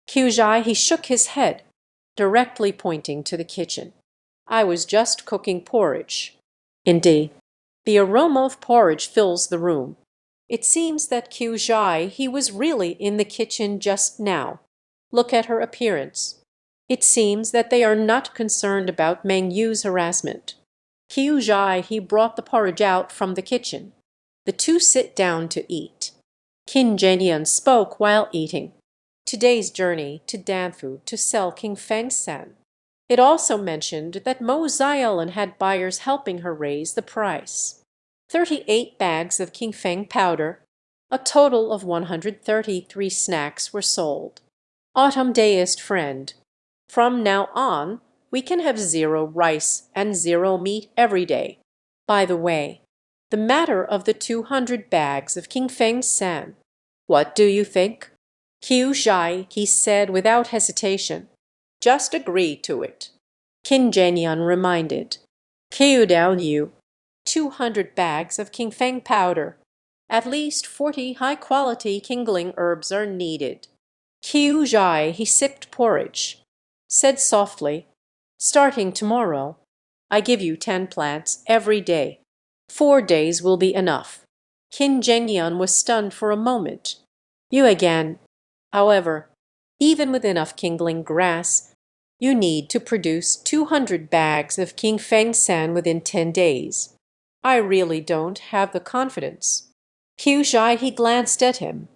Kyujai, he shook his head, directly pointing to the kitchen. I was just cooking porridge. Indeed, the aroma of porridge fills the room. It seems that Kyujai, he was really in the kitchen just now. Look at her appearance. It seems that they are not concerned about Meng Yu's harassment. Kyujai, he brought the porridge out from the kitchen. The two sit down to eat. Qin Zhengyan spoke while eating. Today's journey to Danfu to sell King Fengsan. It also mentioned that Mo Xiaolin had buyers helping her raise the price. 38 bags of King Feng powder, a total of 133 snacks were sold. Autumn Deist friend, from now on, we can have 0 rice and 0 meat every day. By the way, the matter of the 200 bags of King Feng San. What do you think? Qiu Zhai, he said without hesitation. Just agree to it. Qin Zhengyan reminded. Qiu Dao Liu, 200 bags of King Feng powder. At least 40 high-quality kindling herbs are needed. Qiu Zhai, he sipped porridge, said softly, starting tomorrow, I give you 10 plants every day. 4 days will be enough. Qin Zhengyan was stunned for a moment. You again. However, even with enough kindling grass, you need to produce 200 bags of King Feng San within 10 days. I really don't have the confidence. Qiu Zhai, he glanced at him.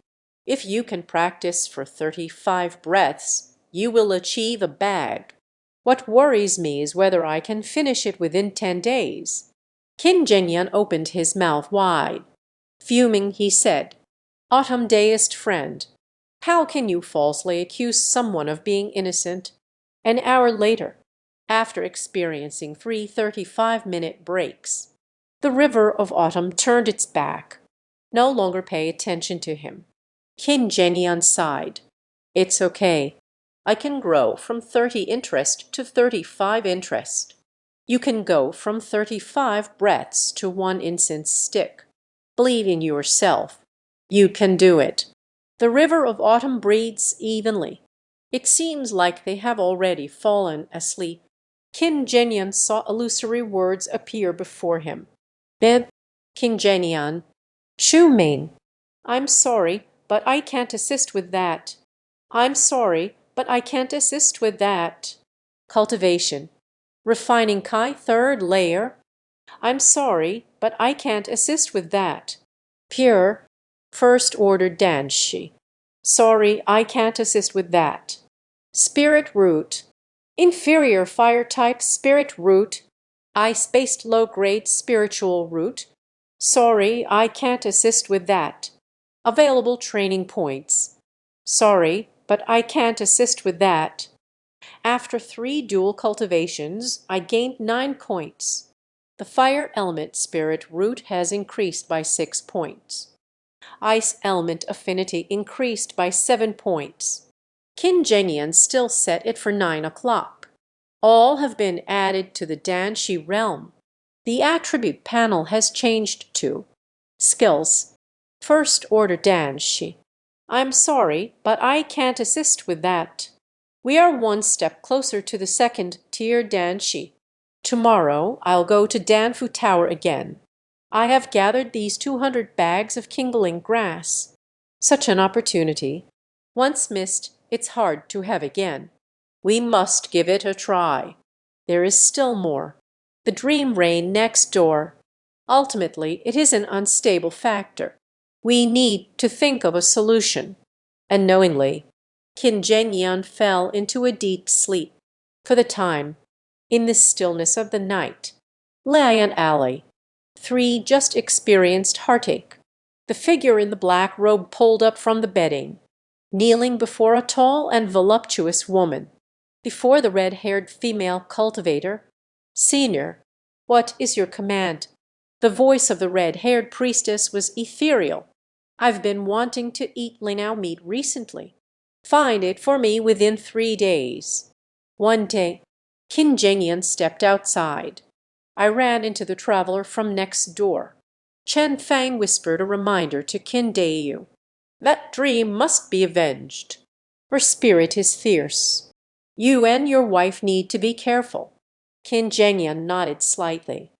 If you can practice for 35 breaths, you will achieve a bag. What worries me is whether I can finish it within 10 days. Qin Zhengyan opened his mouth wide. Fuming, he said, Autumn Deist friend, how can you falsely accuse someone of being innocent? An hour later, after experiencing 3 35-minute breaks, the river of autumn turned its back. No longer pay attention to him. Qin Zhengyan sighed. It's okay. I can grow from 30 interest to 35 interest. You can go from 35 breaths to 1 incense stick. Believe in yourself. You can do it. The river of autumn breathes evenly. It seems like they have already fallen asleep. Qin Zhengyan saw illusory words appear before him. Bib, Qin Zhengyan, Shu Mein. I'm sorry, but I can't assist with that. I'm sorry, but I can't assist with that. Cultivation. Refining Kai 3rd layer. I'm sorry, but I can't assist with that. Pure. First order Danshi. Sorry, I can't assist with that. Spirit root. Inferior fire type spirit root. Ice-based low-grade spiritual root. Sorry, I can't assist with that. Available training points. Sorry, but I can't assist with that. After 3 dual cultivations, I gained 9 points. The fire element spirit root has increased by 6 points. Ice element affinity increased by 7 points. Qin Zhengyan still set it for 9 o'clock. All have been added to the Danshi realm. The attribute panel has changed to Skills. First order Danshi. I'm sorry, but I can't assist with that. We are 1 step closer to the 2nd tier Danshi. Tomorrow I'll go to Danfu Tower again. I have gathered these 200 bags of kindling grass. Such an opportunity. Once missed, it's hard to have again. We must give it a try. There is still more. The dream rain next door. Ultimately, it is an unstable factor. We need to think of a solution. Unknowingly, Qin Zhengyan fell into a deep sleep. For the time, in the stillness of the night, Lion Alley. 3 just experienced heartache. The figure in the black robe pulled up from the bedding, kneeling before a tall and voluptuous woman, before the red-haired female cultivator, senior, What is your command?" The voice of the red-haired priestess was ethereal. "I've been wanting to eat Linao meat recently. Find it for me within 3 days." One day, Qin Zhengyan stepped outside. I ran into the traveler from next door. Chen Fang whispered a reminder to Qin Daiyu. "That dream must be avenged. Her spirit is fierce. You and your wife need to be careful." Qin Zhengyan nodded slightly.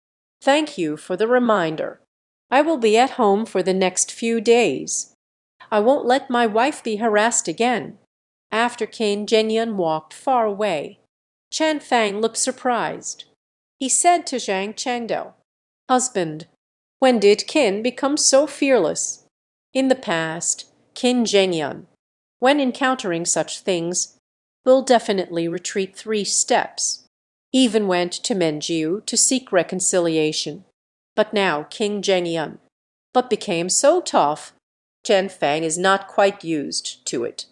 "Thank you for the reminder. I will be at home for the next few days. I won't let my wife be harassed again." After Qin Zhengyan walked far away, Chen Fang looked surprised. He said to Zhang Chengdou, "Husband, when did Qin become so fearless?" In the past, Qin Zhengyan, when encountering such things, will definitely retreat 3 steps, even went to Menjiu to seek reconciliation. But now King Zhengyan, but became so tough, Chen Fang is not quite used to it.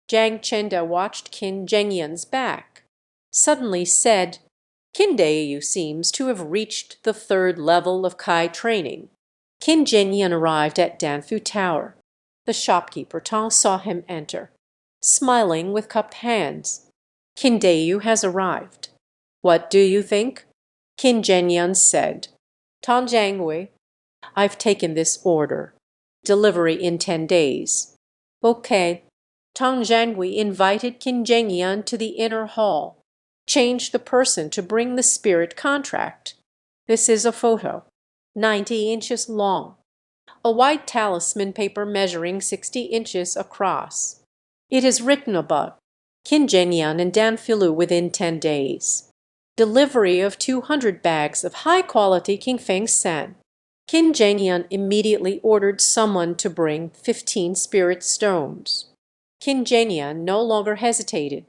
Zhang Chenda watched Qin Zhengyan's back, suddenly said, "Qin Daiyu seems to have reached the 3rd level of Kai training." Qin Zhengyan arrived at Danfu Tower. The shopkeeper Tang saw him enter, smiling with cupped hands. "Qin Daiyu has arrived. What do you think?" Qin Zhengyan said, "Tang Jiangwei, I've taken this order. Delivery in 10 days. Okay." Tang Jiangwei invited Qin Zhengyan to the inner hall. "Change the person to bring the spirit contract. This is a photo, 90 inches long. A white talisman paper measuring 60 inches across. It is written above, Qin Zhengyan and Danfilu within 10 days. Delivery of 200 bags of high-quality Qingfeng San." Qin Zhengyan immediately ordered someone to bring 15 spirit stones. Qin Zhengyan no longer hesitated,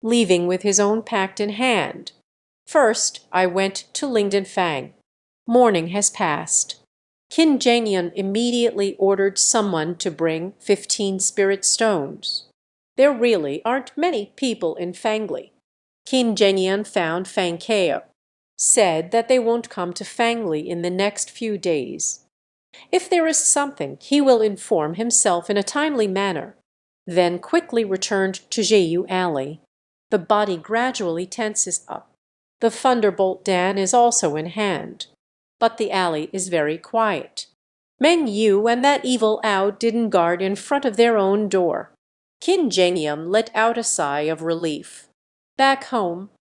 leaving with his own pact in hand. "First, I went to Lingdan Fang. Morning has passed." Qin Zhengyan immediately ordered someone to bring 15 spirit stones. There really aren't many people in Fangli. Qin Zhengyan found Fang Keo, said that they won't come to Fangli in the next few days. If there is something, he will inform himself in a timely manner, then quickly returned to Jiyu Alley. The body gradually tenses up. The Thunderbolt Dan is also in hand, but the alley is very quiet. Meng Yu and that evil owl didn't guard in front of their own door. Qin Zhengyan let out a sigh of relief. Back home,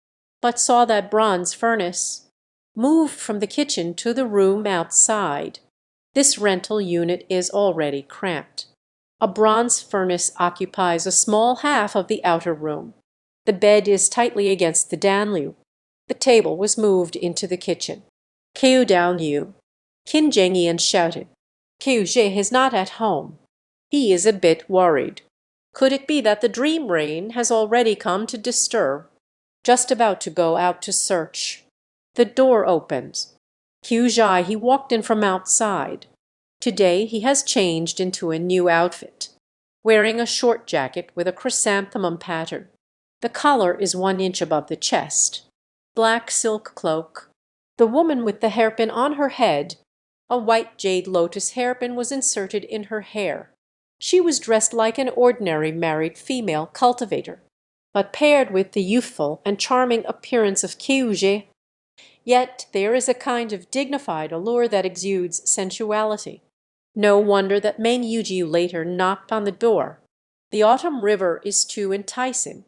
but saw that bronze furnace. Moved from the kitchen to the room outside. This rental unit is already cramped. A bronze furnace occupies a small half of the outer room. The bed is tightly against the danliu. The table was moved into the kitchen. "Qiu Dao Liu," Qin Zhengyan shouted. "Qiu Zhe is not at home. He is a bit worried. Could it be that the dream rain has already come to disturb? Just about to go out to search." The door opens. Qiu Zhai, he walked in from outside. Today he has changed into a new outfit, wearing a short jacket with a chrysanthemum pattern. The collar is 1 inch above the chest. Black silk cloak. The woman with the hairpin on her head, a white jade lotus hairpin was inserted in her hair. She was dressed like an ordinary married female cultivator, but paired with the youthful and charming appearance of Qiu, yet there is a kind of dignified allure that exudes sensuality. No wonder that Meng Yuji later knocked on the door. The autumn river is too enticing.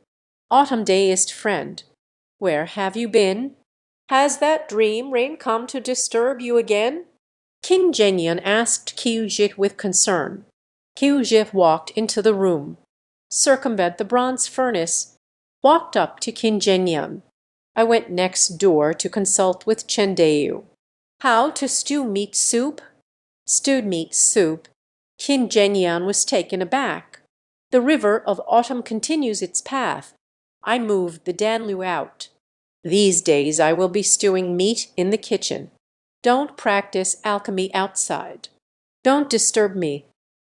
"Autumn deist friend, where have you been? Has that dream rain come to disturb you again?" Qin Zhengyan asked Qiu with concern. Qiu walked into the room, circumvent the bronze furnace, walked up to Qin Zhengyan. "I went next door to consult with Chen Daiyu. How to stew meat soup?" Stewed meat soup. Qin Zhengyan was taken aback. "The river of autumn continues its path. I moved the danliu out. These days I will be stewing meat in the kitchen. Don't practice alchemy outside. Don't disturb me."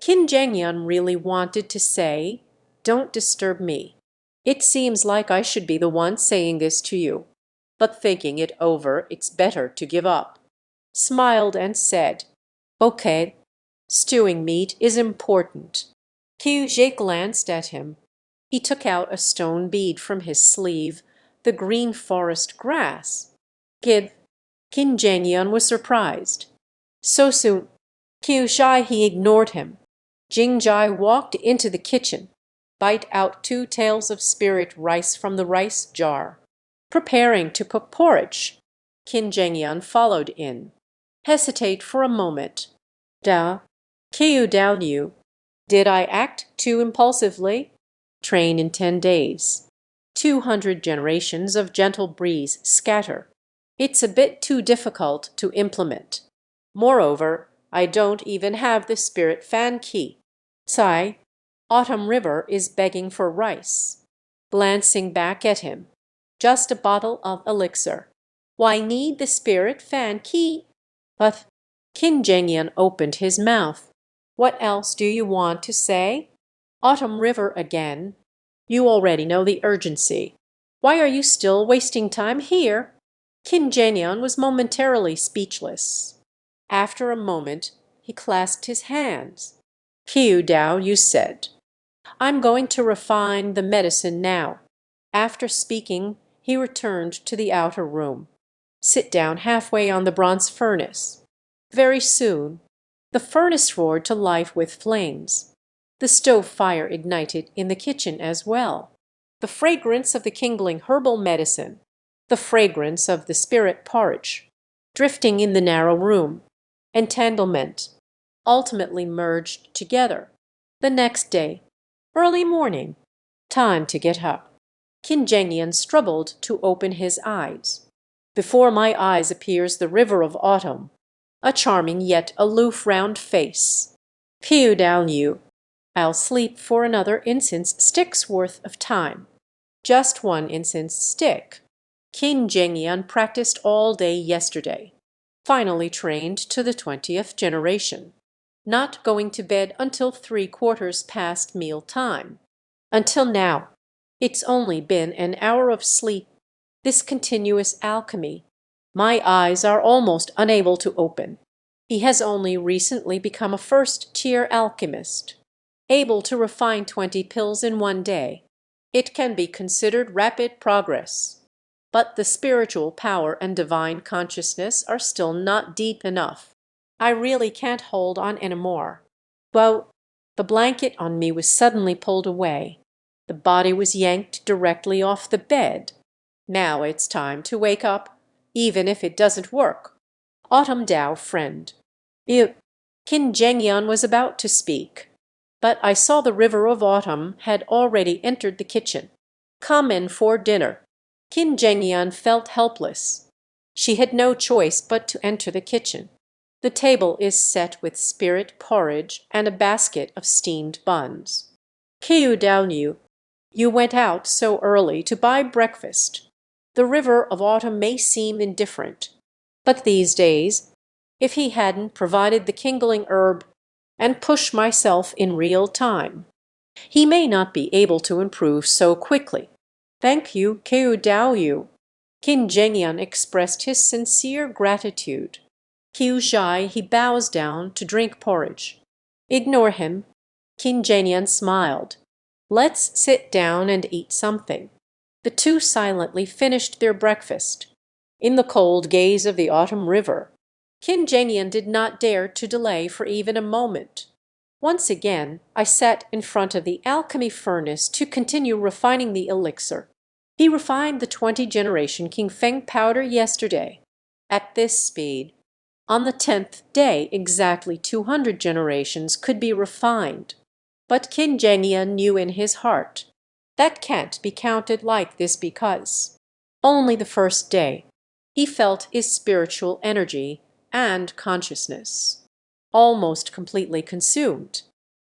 Qin Zhengyan really wanted to say, "Don't disturb me. It seems like I should be the one saying this to you." but thinking it over, it's better to give up. Smiled and said, "Okay, stewing meat is important." Kyuje glanced at him. He took out a stone bead from his sleeve, the green forest grass. Kid, Kin Jengyeon was surprised. So soon, Kyujai he ignored him. Jingjai walked into the kitchen, bite out 2 taels of spirit rice from the rice jar. Preparing to cook porridge, Kin Jengyeon followed in. Hesitate for a moment. Da, Kyu Dao Yu, did I act too impulsively? Train in 10 days. 200 generations of gentle breeze scatter. It's a bit too difficult to implement. Moreover, I don't even have the spirit fan key. Tsai, Autumn River is begging for rice. Glancing back at him. Just a bottle of elixir. Why need the spirit fan key? But Kin Jengyeon opened his mouth. What else do you want to say? Autumn River again. You already know the urgency. Why are you still wasting time here? Kin Jengyeon was momentarily speechless. After a moment, he clasped his hands. Kyu Dao, you said. I'm going to refine the medicine now. After speaking, he returned to the outer room. Sit down halfway on the bronze furnace. Very soon, the furnace roared to life with flames. The stove fire ignited in the kitchen as well. The fragrance of the kindling herbal medicine, the fragrance of the spirit porridge, drifting in the narrow room, entanglement, ultimately merged together. The next day, early morning, time to get up. Kin Jengyeon struggled to open his eyes. Before my eyes appears the river of autumn, a charming yet aloof round face. Kyu Dao Yu, I'll sleep for another incense stick's worth of time. Just 1 incense stick. Kin Jengyeon practiced all day yesterday. Finally trained to the 20th generation. Not going to bed until 3/4 past meal time. Until now, it's only been an hour of sleep. This continuous alchemy. My eyes are almost unable to open. He has only recently become a first-tier alchemist, able to refine 20 pills in 1 day. It can be considered rapid progress. But the spiritual power and divine consciousness are still not deep enough. I really can't hold on anymore. Well, the blanket on me was suddenly pulled away. The body was yanked directly off the bed. Now it's time to wake up, even if it doesn't work. Autumn Dao, friend. Kin Jengyeon was about to speak, but I saw the river of autumn had already entered the kitchen. Come in for dinner. Kin Jengyeon felt helpless. She had no choice but to enter the kitchen. The table is set with spirit porridge and a basket of steamed buns. Kyu Dao Yu, you went out so early to buy breakfast. The river of autumn may seem indifferent, but these days, if he hadn't provided the kindling herb and pushed myself in real time, he may not be able to improve so quickly. Thank you, Kyu Dao Yu. Kin Jengyeon expressed his sincere gratitude. Kyujai he bows down to drink porridge. Ignore him. Kin Jengyeon smiled. Let's sit down and eat something. The two silently finished their breakfast. In the cold gaze of the autumn river, Kin Jengyeon did not dare to delay for even a moment. Once again, I sat in front of the alchemy furnace to continue refining the elixir. He refined the 20-generation King Feng powder yesterday. At this speed, on the 10th day exactly 200 generations could be refined. But Kin Jengyeon knew in his heart that can't be counted like this because only the first day he felt his spiritual energy and consciousness almost completely consumed.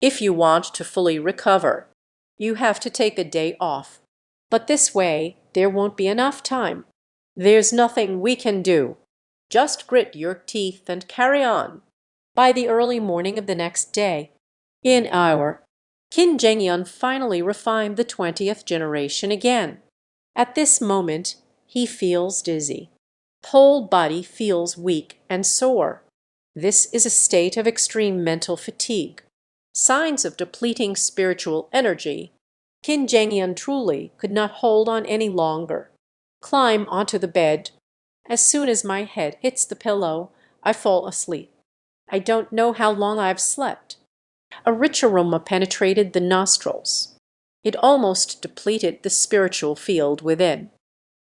If you want to fully recover, you have to take a day off. But this way, there won't be enough time. There's nothing we can do. Just grit your teeth and carry on. By the early morning of the next day, in our Kin Jengyeon finally refined the 20th generation again. At this moment, He feels dizzy. Whole body feels weak and sore. This is a state of extreme mental fatigue. Signs of depleting spiritual energy. Qin Zhengyan truly could not hold on any longer. Climb onto the bed. As soon as my head hits the pillow, I fall asleep. I don't know how long I've slept. A rich aroma penetrated the nostrils. It almost depleted the spiritual field within.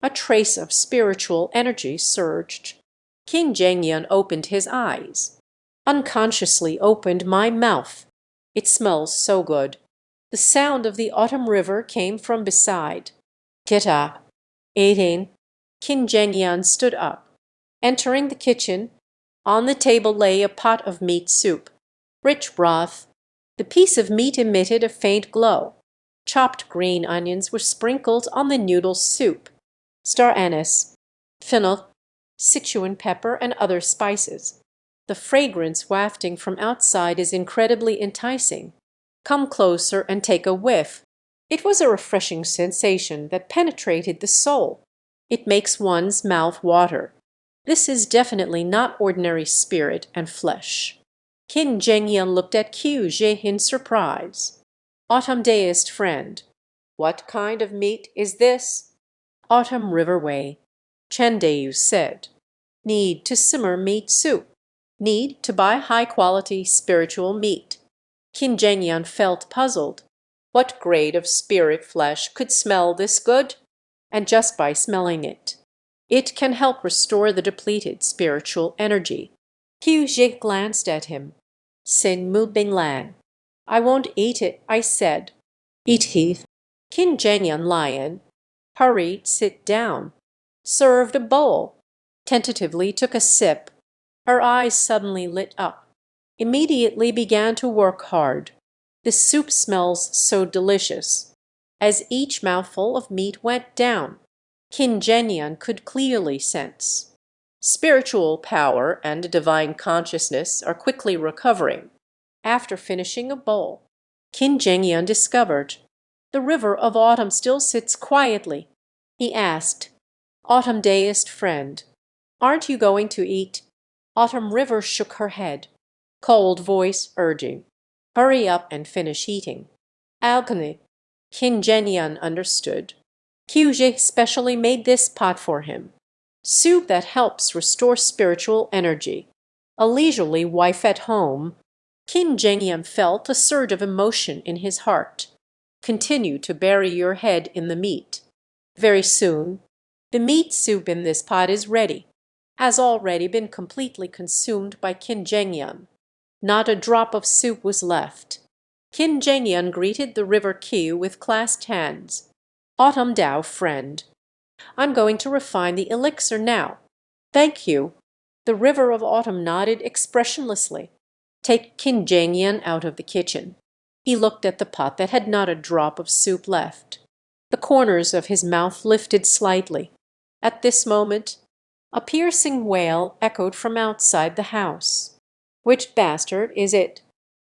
A trace of spiritual energy surged. Qin Zhengyan opened his eyes. Unconsciously opened my mouth. It smells so good. The sound of the autumn river came from beside. Get up. 18. Qin Zhengyan stood up. Entering the kitchen, on the table lay a pot of meat soup. Rich broth. The piece of meat emitted a faint glow. Chopped green onions were sprinkled on the noodle soup. Star anise, fennel, Sichuan pepper, and other spices. The fragrance wafting from outside is incredibly enticing. Come closer and take a whiff. It was a refreshing sensation that penetrated the soul. It makes one's mouth water. This is definitely not ordinary spirit and flesh. Qin Zhengyan looked at Qiu Zhe in surprise. Autumn deist friend, what kind of meat is this? Autumn river whey. Chen Deyu said. Need to simmer meat soup. Need to buy high-quality spiritual meat. Qin Zhengyan felt puzzled. What grade of spirit flesh could smell this good? And just by smelling it, it can help restore the depleted spiritual energy. Qiu Zhe glanced at him. Sin Mu Binglan. I won't eat it, I said. Eat Heath. Qin Zhengyan lion. Hurried, sit down. Served a bowl. Tentatively took a sip. Her eyes suddenly lit up. Immediately began to work hard. The soup smells so delicious. As each mouthful of meat went down, Qin Zhengyan could clearly sense. Spiritual power and divine consciousness are quickly recovering. After finishing a bowl, Qin Zhengyan discovered the river of autumn still sits quietly. He asked, Autumn deist friend, aren't you going to eat? Autumn river shook her head. Cold voice urging, hurry up and finish eating. Alchemy. Qin Zhengyan understood. Qiu Zhe specially made this pot for him. Soup that helps restore spiritual energy. A leisurely wife at home, Qin Zhengyan felt a surge of emotion in his heart. Continue to bury your head in the meat. Very soon, the meat soup in this pot is ready. Has already been completely consumed by Qin Zhengyan. Not a drop of soup was left. Qin Zhengyan greeted the river Qiu with clasped hands. Autumn Dao friend. I'm going to refine the elixir now. Thank you. The river of autumn nodded expressionlessly. Take Qin Zhengyan out of the kitchen. He looked at the pot that had not a drop of soup left. The corners of his mouth lifted slightly. At this moment, a piercing wail echoed from outside the house. Which bastard is it?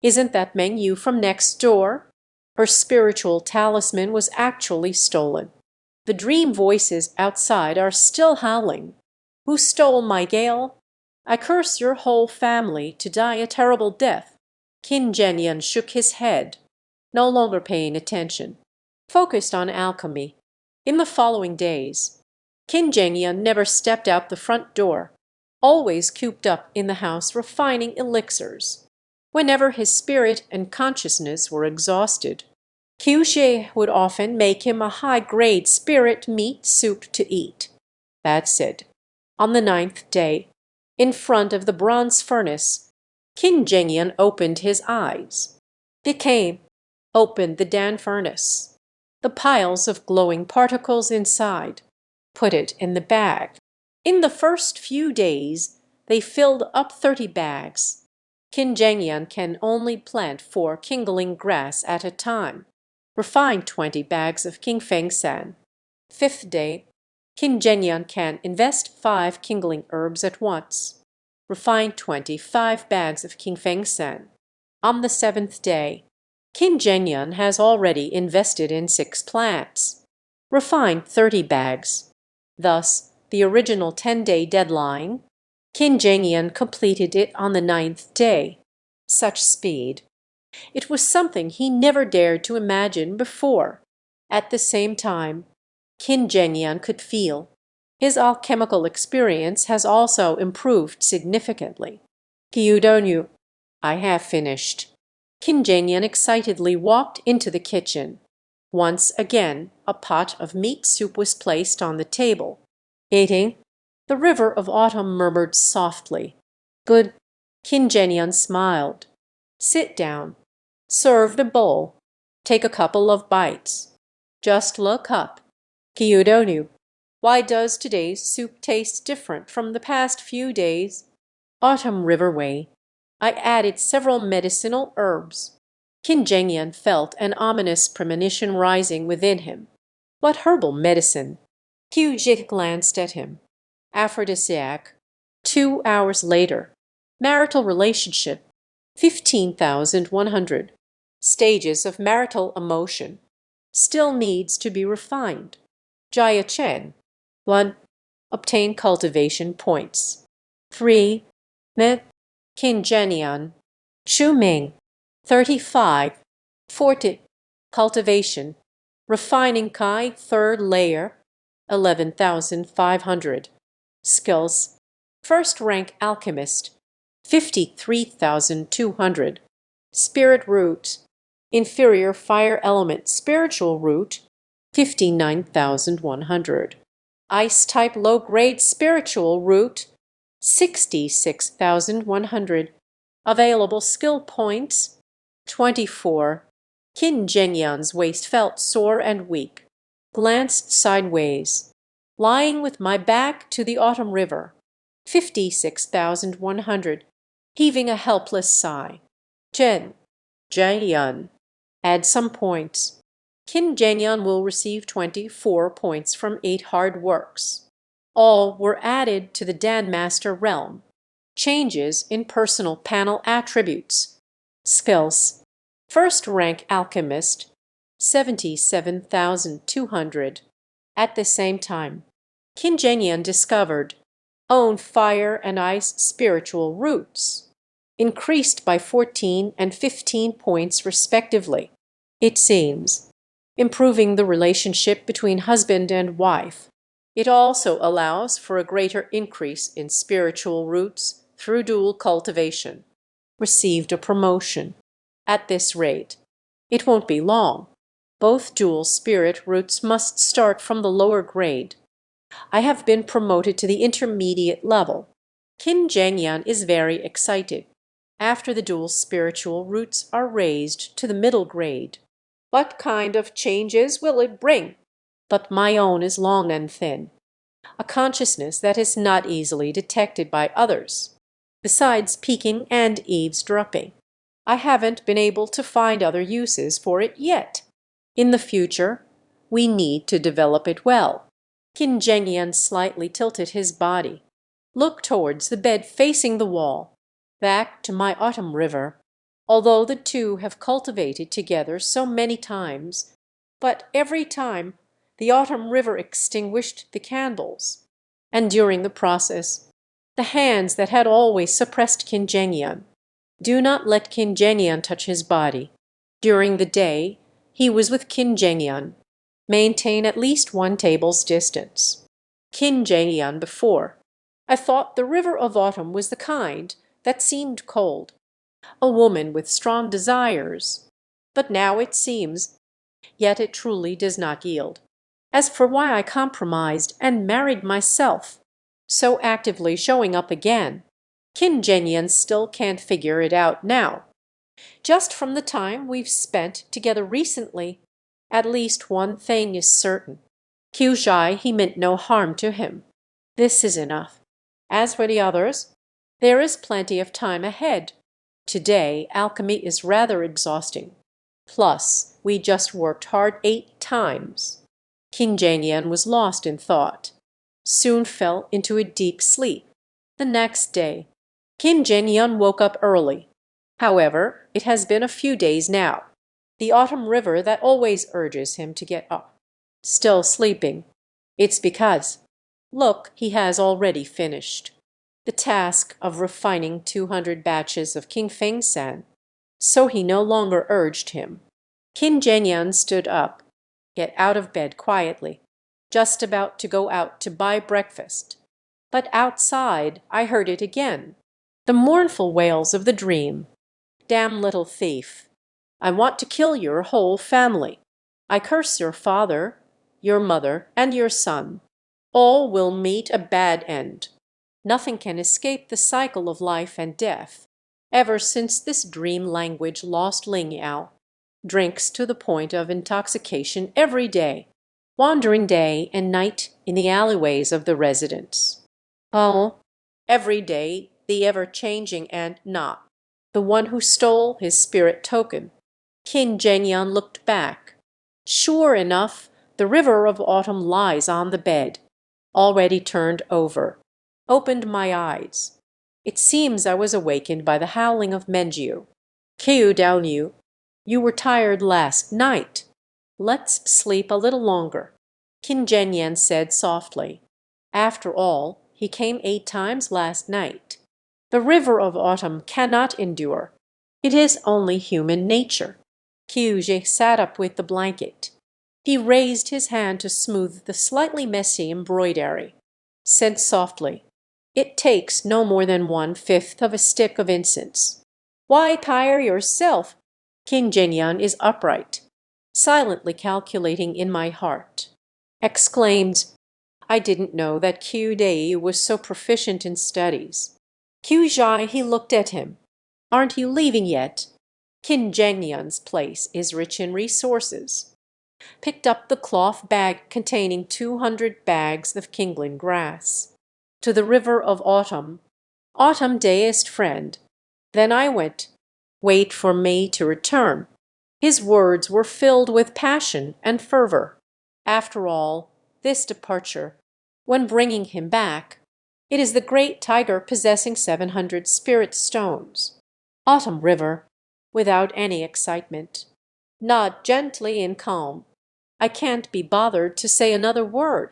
Isn't that Meng Yu from next door? Her spiritual talisman was actually stolen. The dream voices outside are still howling. Who stole my Gale? I curse your whole family to die a terrible death. Qin Zhengyan shook his head, no longer paying attention, focused on alchemy. In the following days, Qin Zhengyan never stepped out the front door, always cooped up in the house refining elixirs. Whenever his spirit and consciousness were exhausted, Qiu Zhe would often make him a high-grade spirit meat soup to eat. That's it. On the 9th day, in front of the bronze furnace, Qin Zhengyan opened his eyes. Opened the Dan furnace. The piles of glowing particles inside. Put it in the bag. In the first few days, they filled up 30 bags. Qin Zhengyan can only plant 4 kindling grass at a time. Refine 20 bags of Qingfeng San. 5th day, Qin Zhengyan can invest 5 kindling herbs at once. Refine 25 bags of Qingfeng San. On the 7th day, Qin Zhengyan has already invested in 6 plants. Refine 30 bags. Thus, the original 10-day deadline, Qin Zhengyan completed it on the 9th day. Such speed! It was something he never dared to imagine before. At the same time, Qin Zhengyan could feel. His alchemical experience has also improved significantly. Gyudonyu, I have finished. Qin Zhengyan excitedly walked into the kitchen. Once again, a pot of meat soup was placed on the table. Eating, the river of autumn murmured softly. Good. Qin Zhengyan smiled. Sit down. Served a bowl. Take a couple of bites. Just look up. Gyudonyu, why does today's soup taste different from the past few days? Autumn River Way. I added several medicinal herbs. Qin Zhengyan felt an ominous premonition rising within him. What herbal medicine? Qiu Jie glanced at him. Aphrodisiac. 2 hours later. Marital relationship. 15,100. Stages of marital emotion. Still needs to be refined. Jia Chen. 1. Obtain cultivation points. 3. Met. Qin Zhengyan. Shu Ming. 35. Forti. Cultivation. Refining Kai, 3rd layer. 11,500. Skills. First rank alchemist. 53,200. Spirit root. Inferior fire element spiritual root. 59,100. Ice type low grade spiritual root. 66,100. Available skill points. 24. Qin Zhengyan's waist felt sore and weak. Glanced sideways. Lying with my back to the autumn river. 56,100. Heaving a helpless sigh. Chen. Zhengyan. Add some points. Qin Zhengyan will receive 24 points from 8 hard works. All were added to the Dan Master realm. Changes in personal panel attributes. Skills. First rank alchemist. 77,200. At the same time, Qin Zhengyan discovered own fire and ice spiritual roots, increased by 14 and 15 points respectively. It seems improving the relationship between husband and wife. It also allows for a greater increase in spiritual roots through dual cultivation. Received a promotion. At this rate, it won't be long. Both dual spirit roots must start from the lower grade. I have been promoted to the intermediate level. Qin Zhengyan is very excited. After the dual spiritual roots are raised to the middle grade. What kind of changes will it bring? But my own is long and thin. A consciousness that is not easily detected by others. Besides peeking and eavesdropping, I haven't been able to find other uses for it yet. In the future, we need to develop it well. Qin Zhengyan slightly tilted his body. Look towards the bed facing the wall. Back to my autumn river. Although the two have cultivated together so many times, but every time the autumn river extinguished the candles. And during the process, the hands that had always suppressed Qin Zhengyan. Do not let Qin Zhengyan touch his body. During the day, he was with Qin Zhengyan. Maintain at least 1 table's distance. Qin Zhengyan before. I thought the river of autumn was the kind that seemed cold. A woman with strong desires. But now it seems, yet it truly does not yield. As for why I compromised and married myself, so actively showing up again, Qin Zhengyan still can't figure it out now. Just from the time we've spent together recently, at least one thing is certain. Qiu Zhai, he meant no harm to him. This is enough. As for the others, there is plenty of time ahead. Today, alchemy is rather exhausting. Plus, we just worked hard 8 times. Qin Zhengyan was lost in thought. Soon fell into a deep sleep. The next day, Qin Zhengyan woke up early. However, it has been a few days now. The autumn river that always urges him to get up. Still sleeping. It's because Look, he has already finished the task of refining 200 batches of King Feng-san, so he no longer urged him. Qin Zhenyan stood up, get out of bed quietly, just about to go out to buy breakfast. But outside I heard it again, the mournful wails of the dream. Damn little thief! I want to kill your whole family. I curse your father, your mother, and your son. All will meet a bad end. Nothing can escape the cycle of life and death. Ever since this dream language lost Ling Yao, drinks to the point of intoxication every day, wandering day and night in the alleyways of the residence. Oh, every day the ever-changing and not the one who stole his spirit token. Qin Zhenyan looked back. Sure enough, the river of autumn lies on the bed, already turned over. Opened my eyes. It seems I was awakened by the howling of Menjiu. Qiu Daoniu, you were tired last night. Let's sleep a little longer, Qin Zhenyan said softly. After all, he came 8 times last night. The river of autumn cannot endure. It is only human nature. Qiu sat up with the blanket. He raised his hand to smooth the slightly messy embroidery, said softly, "It takes no more than 1/5 of a stick of incense. Why tire yourself? Qin Zhenyan is upright, silently calculating in my heart. Exclaimed, I didn't know that Qiu Dai was so proficient in studies. Qiu Zhai, he looked at him. Aren't you leaving yet? Qin Zhengyan's place is rich in resources. Picked up the cloth bag containing 200 bags of Kingling grass. To the river of autumn. Autumn, deist friend. Then I went. Wait for me to return. His words were filled with passion and fervor. After all, this departure, when bringing him back, it is the great tiger possessing 700 spirit stones. Autumn river, without any excitement. Nod gently in calm. I can't be bothered to say another word.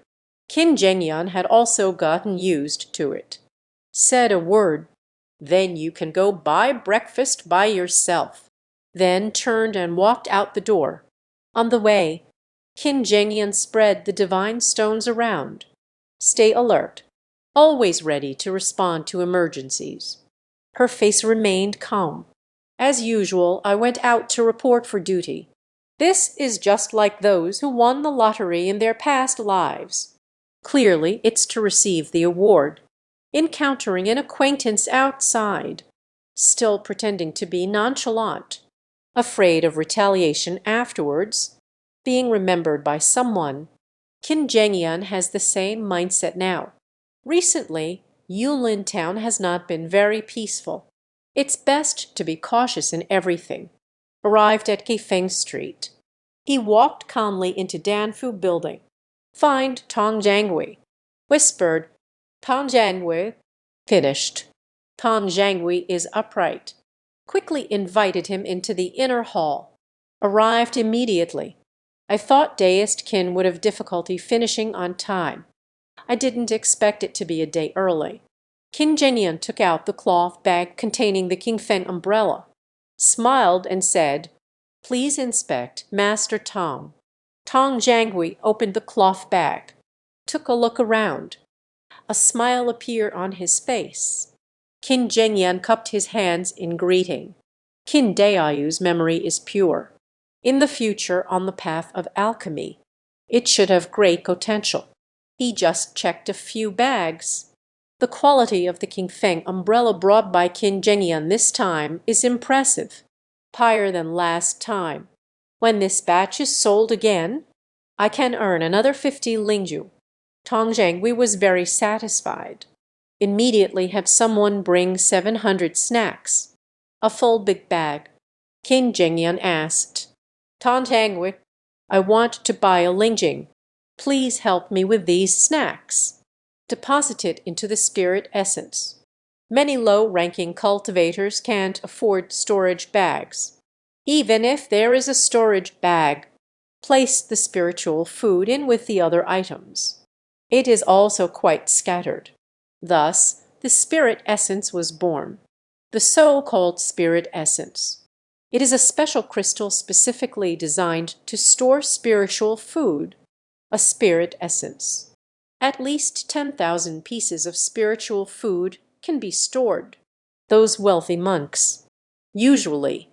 Qin Zhenyan had also gotten used to it. Said a word, then you can go buy breakfast by yourself. Then turned and walked out the door. On the way, Qin Zhenyan spread the divine stones around. Stay alert, always ready to respond to emergencies. Her face remained calm. As usual, I went out to report for duty. This is just like those who won the lottery in their past lives. Clearly, it's to receive the award. Encountering an acquaintance outside, still pretending to be nonchalant, afraid of retaliation afterwards, being remembered by someone. Qin Zhenyan has the same mindset now. Recently, Yulin town has not been very peaceful. It's best to be cautious in everything. Arrived at Kifeng Street. He walked calmly into Danfu building. Find Tong Jiangwei. Whispered, Tong Jiangwei. Finished. Tong Jiangwei is upright. Quickly invited him into the inner hall. Arrived immediately. I thought deist Qin would have difficulty finishing on time. I didn't expect it to be a day early. Qin Zhenyan took out the cloth bag containing the Qingfeng umbrella, smiled and said, Please inspect Master Tong. Tong Jiangwei opened the cloth bag, took a look around. A smile appeared on his face. Qin Zhenyan cupped his hands in greeting. Qin Dayayu's memory is pure. In the future, on the path of alchemy, it should have great potential. He just checked a few bags. The quality of the Qingfeng umbrella brought by Qin Zhenyan this time is impressive, higher than last time. When this batch is sold again, I can earn another 50 lingju. Tong Jiangwei was very satisfied. Immediately have someone bring 700 snacks. A full big bag. Qin Zhenyan asked, Tong Jiangwei, I want to buy a lingjing. Please help me with these snacks. Deposit it into the spirit essence. Many low-ranking cultivators can't afford storage bags. Even if there is a storage bag, place the spiritual food in with the other items. It is also quite scattered. Thus, the spirit essence was born, the so-called spirit essence. It is a special crystal specifically designed to store spiritual food, a spirit essence. At least 10,000 pieces of spiritual food can be stored. Those wealthy monks. Usually,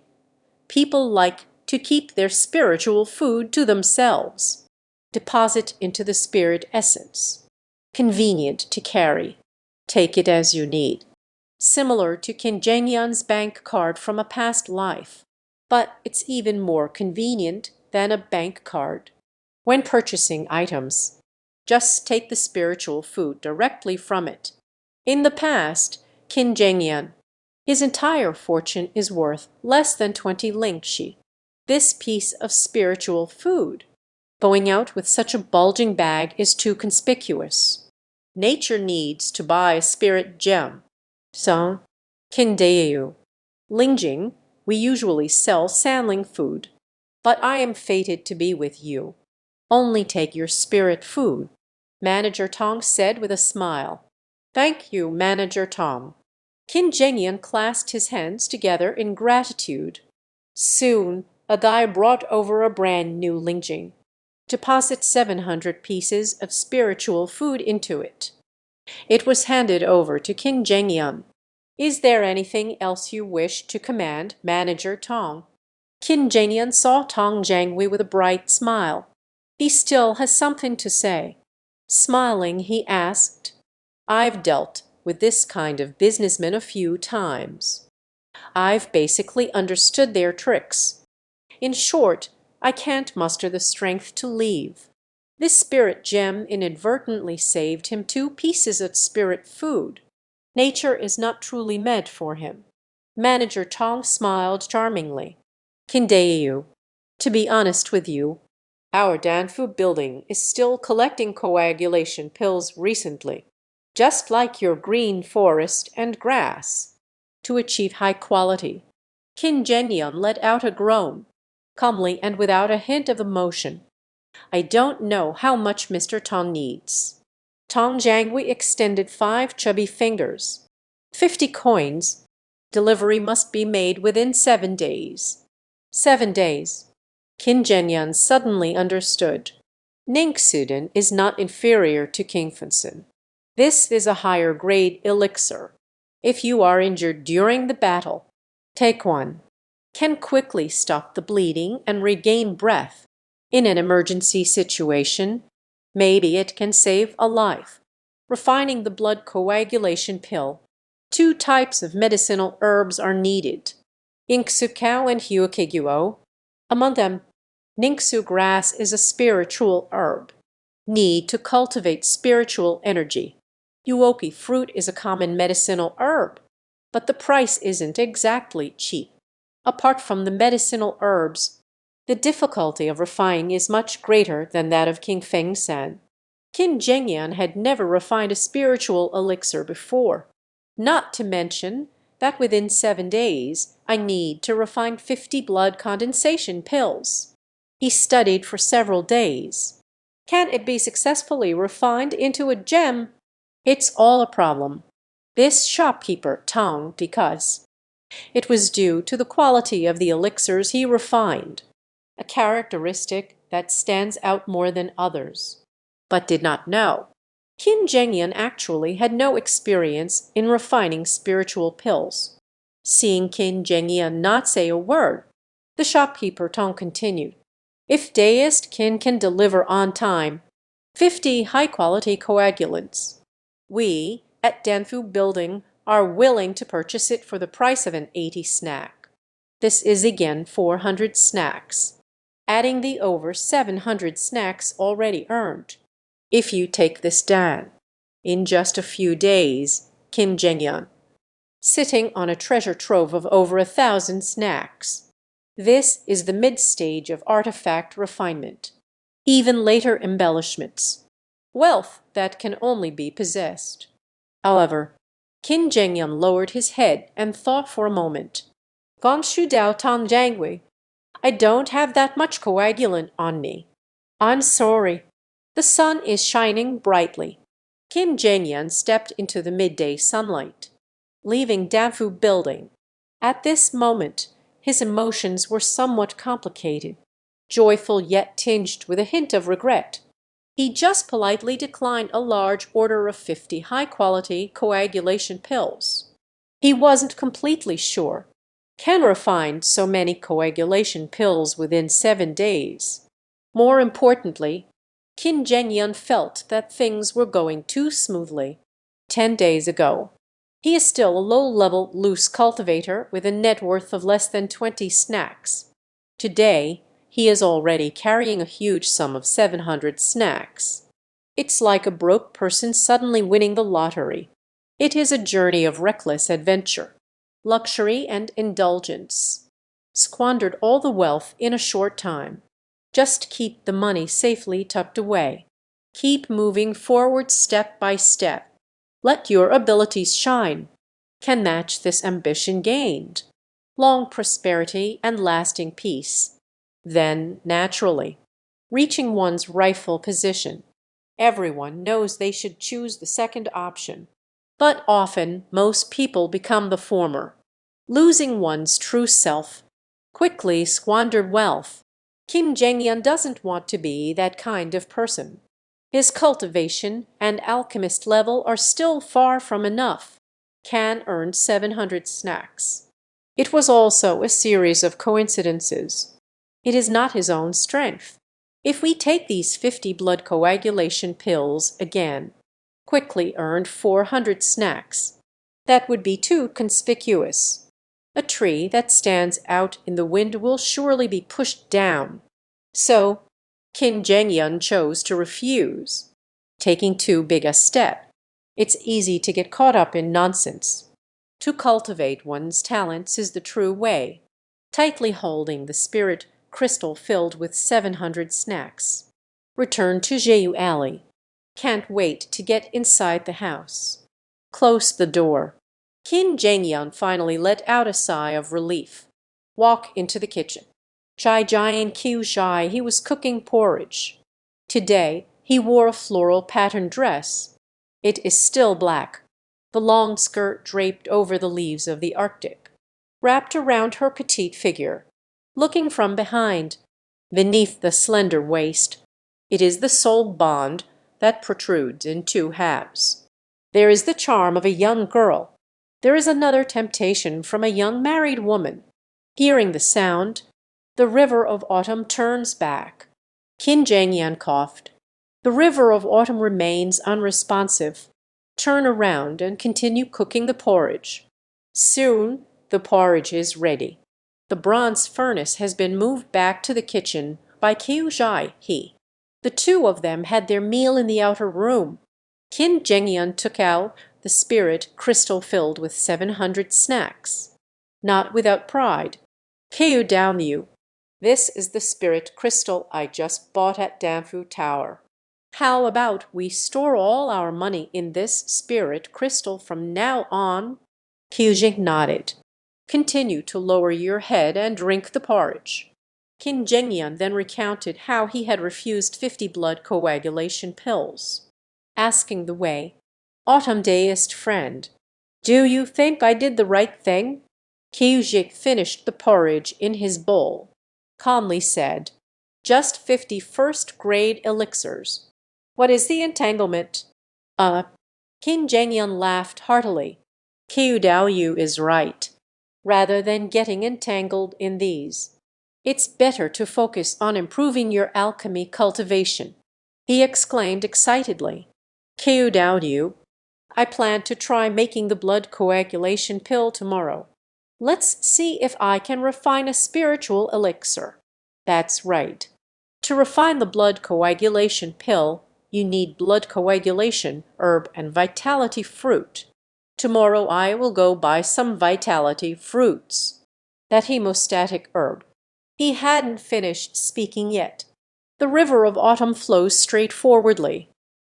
people like to keep their spiritual food to themselves. Deposit into the spirit essence. Convenient to carry. Take it as you need. Similar to Kin Jengyan's bank card from a past life, but it's even more convenient than a bank card. When purchasing items, just take the spiritual food directly from it. In the past, Kin Jengyan, his entire fortune is worth less than 20 lingxi. This piece of spiritual food. Going out with such a bulging bag is too conspicuous. Nature needs to buy a spirit gem. So, Kindeu. Lingjing, we usually sell sandling food, but I am fated to be with you. Only take your spirit food, Manager Tong said with a smile. Thank you, Manager Tong. Kin Jengyan clasped his hands together in gratitude. Soon, a guy brought over a brand new lingjing. Deposit 700 pieces of spiritual food into it. It was handed over to Kin Jengyan. Is there anything else you wish to command, Manager Tong? Kin Jengyan saw Tong Jangwi with a bright smile. He still has something to say. Smiling, he asked, I've dealt with this kind of businessman a few times. I've basically understood their tricks. In short, I can't muster the strength to leave. This spirit gem inadvertently saved him 2 pieces of spirit food. Nature is not truly meant for him. Manager Tong smiled charmingly. Kindeu, to be honest with you, our Danfu building is still collecting coagulation pills recently, just like your green forest and grass. To achieve high quality, Kin Jengyan let out a groan, calmly and without a hint of emotion. I don't know how much Mr. Tong needs. Tong Jangwi extended 5 chubby fingers. 50 coins. Delivery must be made within 7 days. 7 days. Kin Jengyan suddenly understood. Ningxuden is not inferior to Kingfunsen. This is a higher grade elixir. If you are injured during the battle, take one. Can quickly stop the bleeding and regain breath. In an emergency situation, maybe it can save a life. Refining the blood coagulation pill. 2 types of medicinal herbs are needed. Inksu cow and huakiguo. Among them, Ningxu grass is a spiritual herb. Need to cultivate spiritual energy. Yuoki fruit is a common medicinal herb, but the price isn't exactly cheap. Apart from the medicinal herbs, the difficulty of refining is much greater than that of King Fengsan. Kin Jengyan had never refined a spiritual elixir before. Not to mention that within 7 days I need to refine 50 blood condensation pills. He studied for several days. Can it be successfully refined into a gem? It's all a problem. This shopkeeper, Tong, because it was due to the quality of the elixirs he refined, a characteristic that stands out more than others, but did not know. Kin Jengyan actually had no experience in refining spiritual pills. Seeing Kin Jengyan not say a word, the shopkeeper Tong continued. If deist Kin can deliver on time 50 high-quality coagulants, we at Danfu Building are willing to purchase it for the price of an 80 snack. This is again 400 snacks, adding the over 700 snacks already earned. If you take this down, in just a few days, Kim Jengyan, sitting on a treasure trove of over 1,000 snacks. This is the mid-stage of artifact refinement. Even later embellishments. Wealth that can only be possessed. However, Kin Jengyan lowered his head and thought for a moment. Gongshu Dao Tong Jangui, I don't have that much coagulant on me. I'm sorry. The sun is shining brightly. Kim Jae-yeon stepped into the midday sunlight, leaving Danfu Building. At this moment, his emotions were somewhat complicated, joyful yet tinged with a hint of regret. He just politely declined a large order of 50 high-quality coagulation pills. He wasn't completely sure. Can refine so many coagulation pills within 7 days? More importantly, Kim Jae-yeon felt that things were going too smoothly. 10 days ago, he is still a low-level loose cultivator with a net worth of less than 20 snacks. Today, he is already carrying a huge sum of 700 snacks. It's like a broke person suddenly winning the lottery. It is a journey of reckless adventure, luxury and indulgence. Squandered all the wealth in a short time. Just keep the money safely tucked away. Keep moving forward step by step. Let your abilities shine. Can match this ambition gained. Long prosperity and lasting peace. Then, naturally, reaching one's rightful position. Everyone knows they should choose the second option. But often, most people become the former. Losing one's true self. Quickly squandered wealth. Kim Jae-yeon doesn't want to be that kind of person. His cultivation and alchemist level are still far from enough. Can earn 700 snacks. It was also a series of coincidences. It is not his own strength. If we take these 50 blood coagulation pills again, quickly earned 400 snacks, that would be too conspicuous. A tree that stands out in the wind will surely be pushed down. So Kim Jae-yeon chose to refuse, taking too big a step. It's easy to get caught up in nonsense. To cultivate one's talents is the true way, tightly holding the spirit crystal filled with 700 snacks. Return to Jeju Alley. Can't wait to get inside the house. Close the door. Kim Jae-yeon finally let out a sigh of relief. Walk into the kitchen. Chai Jae Kyu Jai, he was cooking porridge. Today, he wore a floral patterned dress. It is still black, the long skirt draped over the leaves of the Arctic, wrapped around her petite figure. Looking from behind, beneath the slender waist, it is the soul bond that protrudes in two halves. There is the charm of a young girl. There is another temptation from a young married woman. Hearing the sound, the river of autumn turns back. Kim Jae-yeon coughed. The river of autumn remains unresponsive. Turn around and continue cooking the porridge. Soon the porridge is ready. The bronze furnace has been moved back to the kitchen by Kyu Jae-hee. The two of them had their meal in the outer room. Kim Jae-yeon took out the spirit crystal filled with 700 snacks. Not without pride. Kyu Downyu. This is the spirit crystal I just bought at Danfu Tower. How about we store all our money in this spirit crystal from now on? Kyujin nodded. Continue to lower your head and drink the porridge. Kim Jae-yeon then recounted how he had refused 50 blood coagulation pills. Asking the way, Autumn deist friend, do you think I did the right thing? Kyujik finished the porridge in his bowl. Calmly said, just 50 first-grade elixirs. What is the entanglement? Kim Jae-yeon laughed heartily. Kyu Dao-yu is right. Rather than getting entangled in these, it's better to focus on improving your alchemy cultivation. He exclaimed excitedly. Kyu Dao-yu, I plan to try making the blood coagulation pill tomorrow. Let's see if I can refine a spiritual elixir. That's right. To refine the blood coagulation pill, you need blood coagulation, herb, and vitality fruit. Tomorrow I will go buy some vitality fruits. That hemostatic herb. He hadn't finished speaking yet. The river of autumn flows straightforwardly.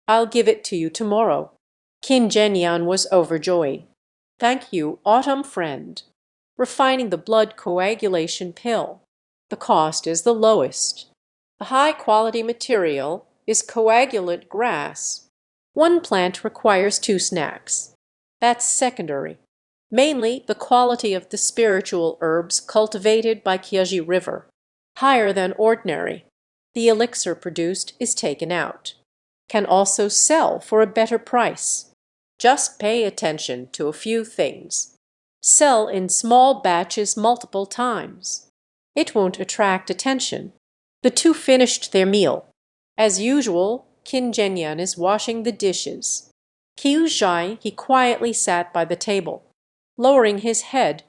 I'll give it to you tomorrow. Kim Jae-yeon was overjoyed. Thank you, autumn friend. Refining the blood coagulation pill. The cost is the lowest. The high-quality material, is coagulant grass. One plant requires two snacks. That's secondary. Mainly the quality of the spiritual herbs cultivated by Kiaji River. Higher than ordinary. The elixir produced is taken out. Can also sell for a better price. Just pay attention to a few things. Sell in small batches multiple times. It won't attract attention. The two finished their meal. As usual, Qin Zhenyan is washing the dishes. Qiu Zhai, he quietly sat by the table. Lowering his head,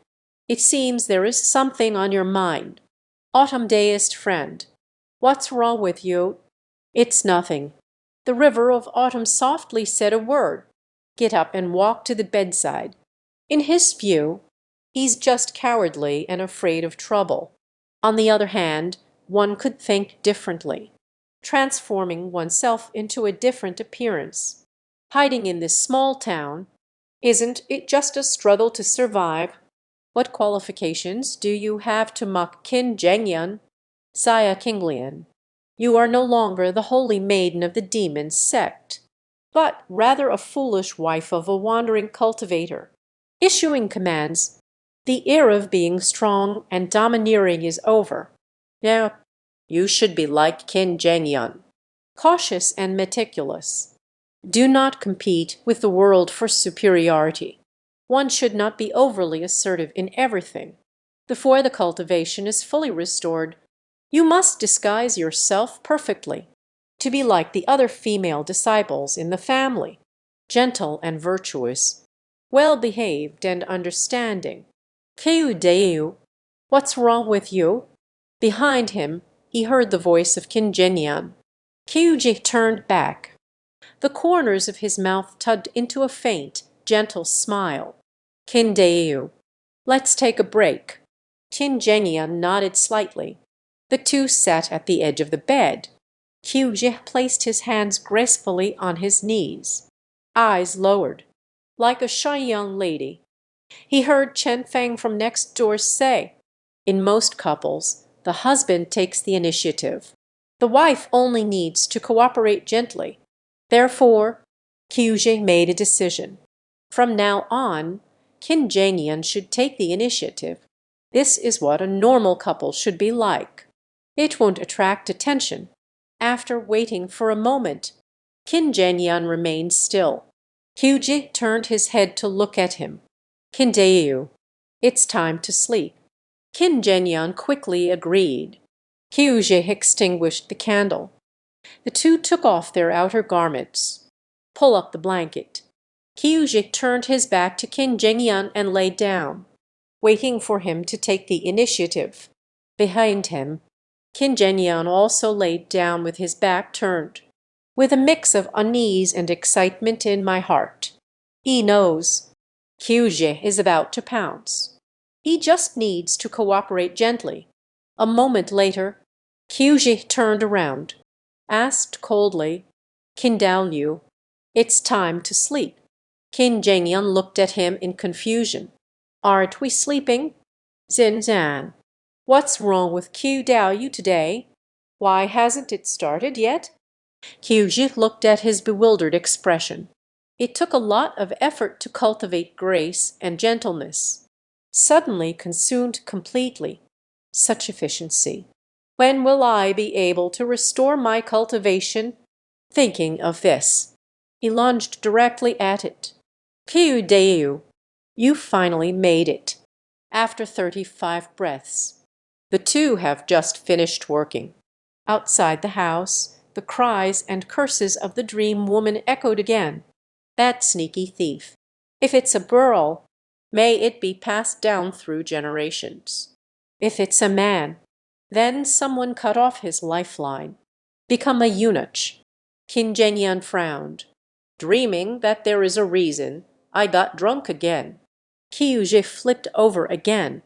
"It seems there is something on your mind. Autumn deist friend. What's wrong with you?" "It's nothing." The river of autumn softly said a word. Get up and walk to the bedside. In his view, he's just cowardly and afraid of trouble. On the other hand, one could think differently. Transforming oneself into a different appearance. Hiding in this small town, isn't it just a struggle to survive? What qualifications do you have to mock Qin Zhenyan? Saya Kinglian, you are no longer the holy maiden of the demon sect, but rather a foolish wife of a wandering cultivator, issuing commands. The era of being strong and domineering is over. Now, you should be like Qin Zhenyan, cautious and meticulous. Do not compete with the world for superiority. One should not be overly assertive in everything. Before the cultivation is fully restored, you must disguise yourself perfectly, to be like the other female disciples in the family, gentle and virtuous, well-behaved and understanding. Keu Deu, what's wrong with you? Behind him, he heard the voice of Qin Zhenyan. Kyuji turned back. The corners of his mouth tugged into a faint, gentle smile. "Qin Deu, let's take a break." Qin Zhenyan nodded slightly. The two sat at the edge of the bed. Kyuji placed his hands gracefully on his knees. Eyes lowered, like a shy young lady. He heard Chen Feng from next door say, "In most couples, the husband takes the initiative. The wife only needs to cooperate gently." Therefore, Kyuji made a decision. From now on, Qin Zhenyan should take the initiative. This is what a normal couple should be like. It won't attract attention. After waiting for a moment, Qin Zhenyan remained still. Kyuji turned his head to look at him. "Qin Deu, it's time to sleep." Qin Zhenyan quickly agreed. Kyuji extinguished the candle. The two took off their outer garments. "Pull up the blanket." Kyuji turned his back to Qin Zhenyan and lay down, waiting for him to take the initiative. Behind him, Qin Zhenyan also laid down with his back turned, with a mix of unease and excitement in my heart. He knows. Kyuji is about to pounce. He just needs to cooperate gently. A moment later, Kyuji turned around, asked coldly, "Qin Daoliu, it's time to sleep." Qin Zhenyan looked at him in confusion. "Aren't we sleeping?" "Zin, what's wrong with Qiu Daoliu today? Why hasn't it started yet?" Kyuji looked at his bewildered expression. It took a lot of effort to cultivate grace and gentleness. Suddenly consumed completely. Such efficiency. When will I be able to restore my cultivation? Thinking of this, he lunged directly at it. "Qiu Deu, you finally made it." After 35 breaths. The two have just finished working. Outside the house, the cries and curses of the dream woman echoed again. That sneaky thief. If it's a girl, may it be passed down through generations. If it's a man, then someone cut off his lifeline. Become a eunuch. Qin Zhenyan frowned. Dreaming that there is a reason, I got drunk again. Kyuji flipped over again.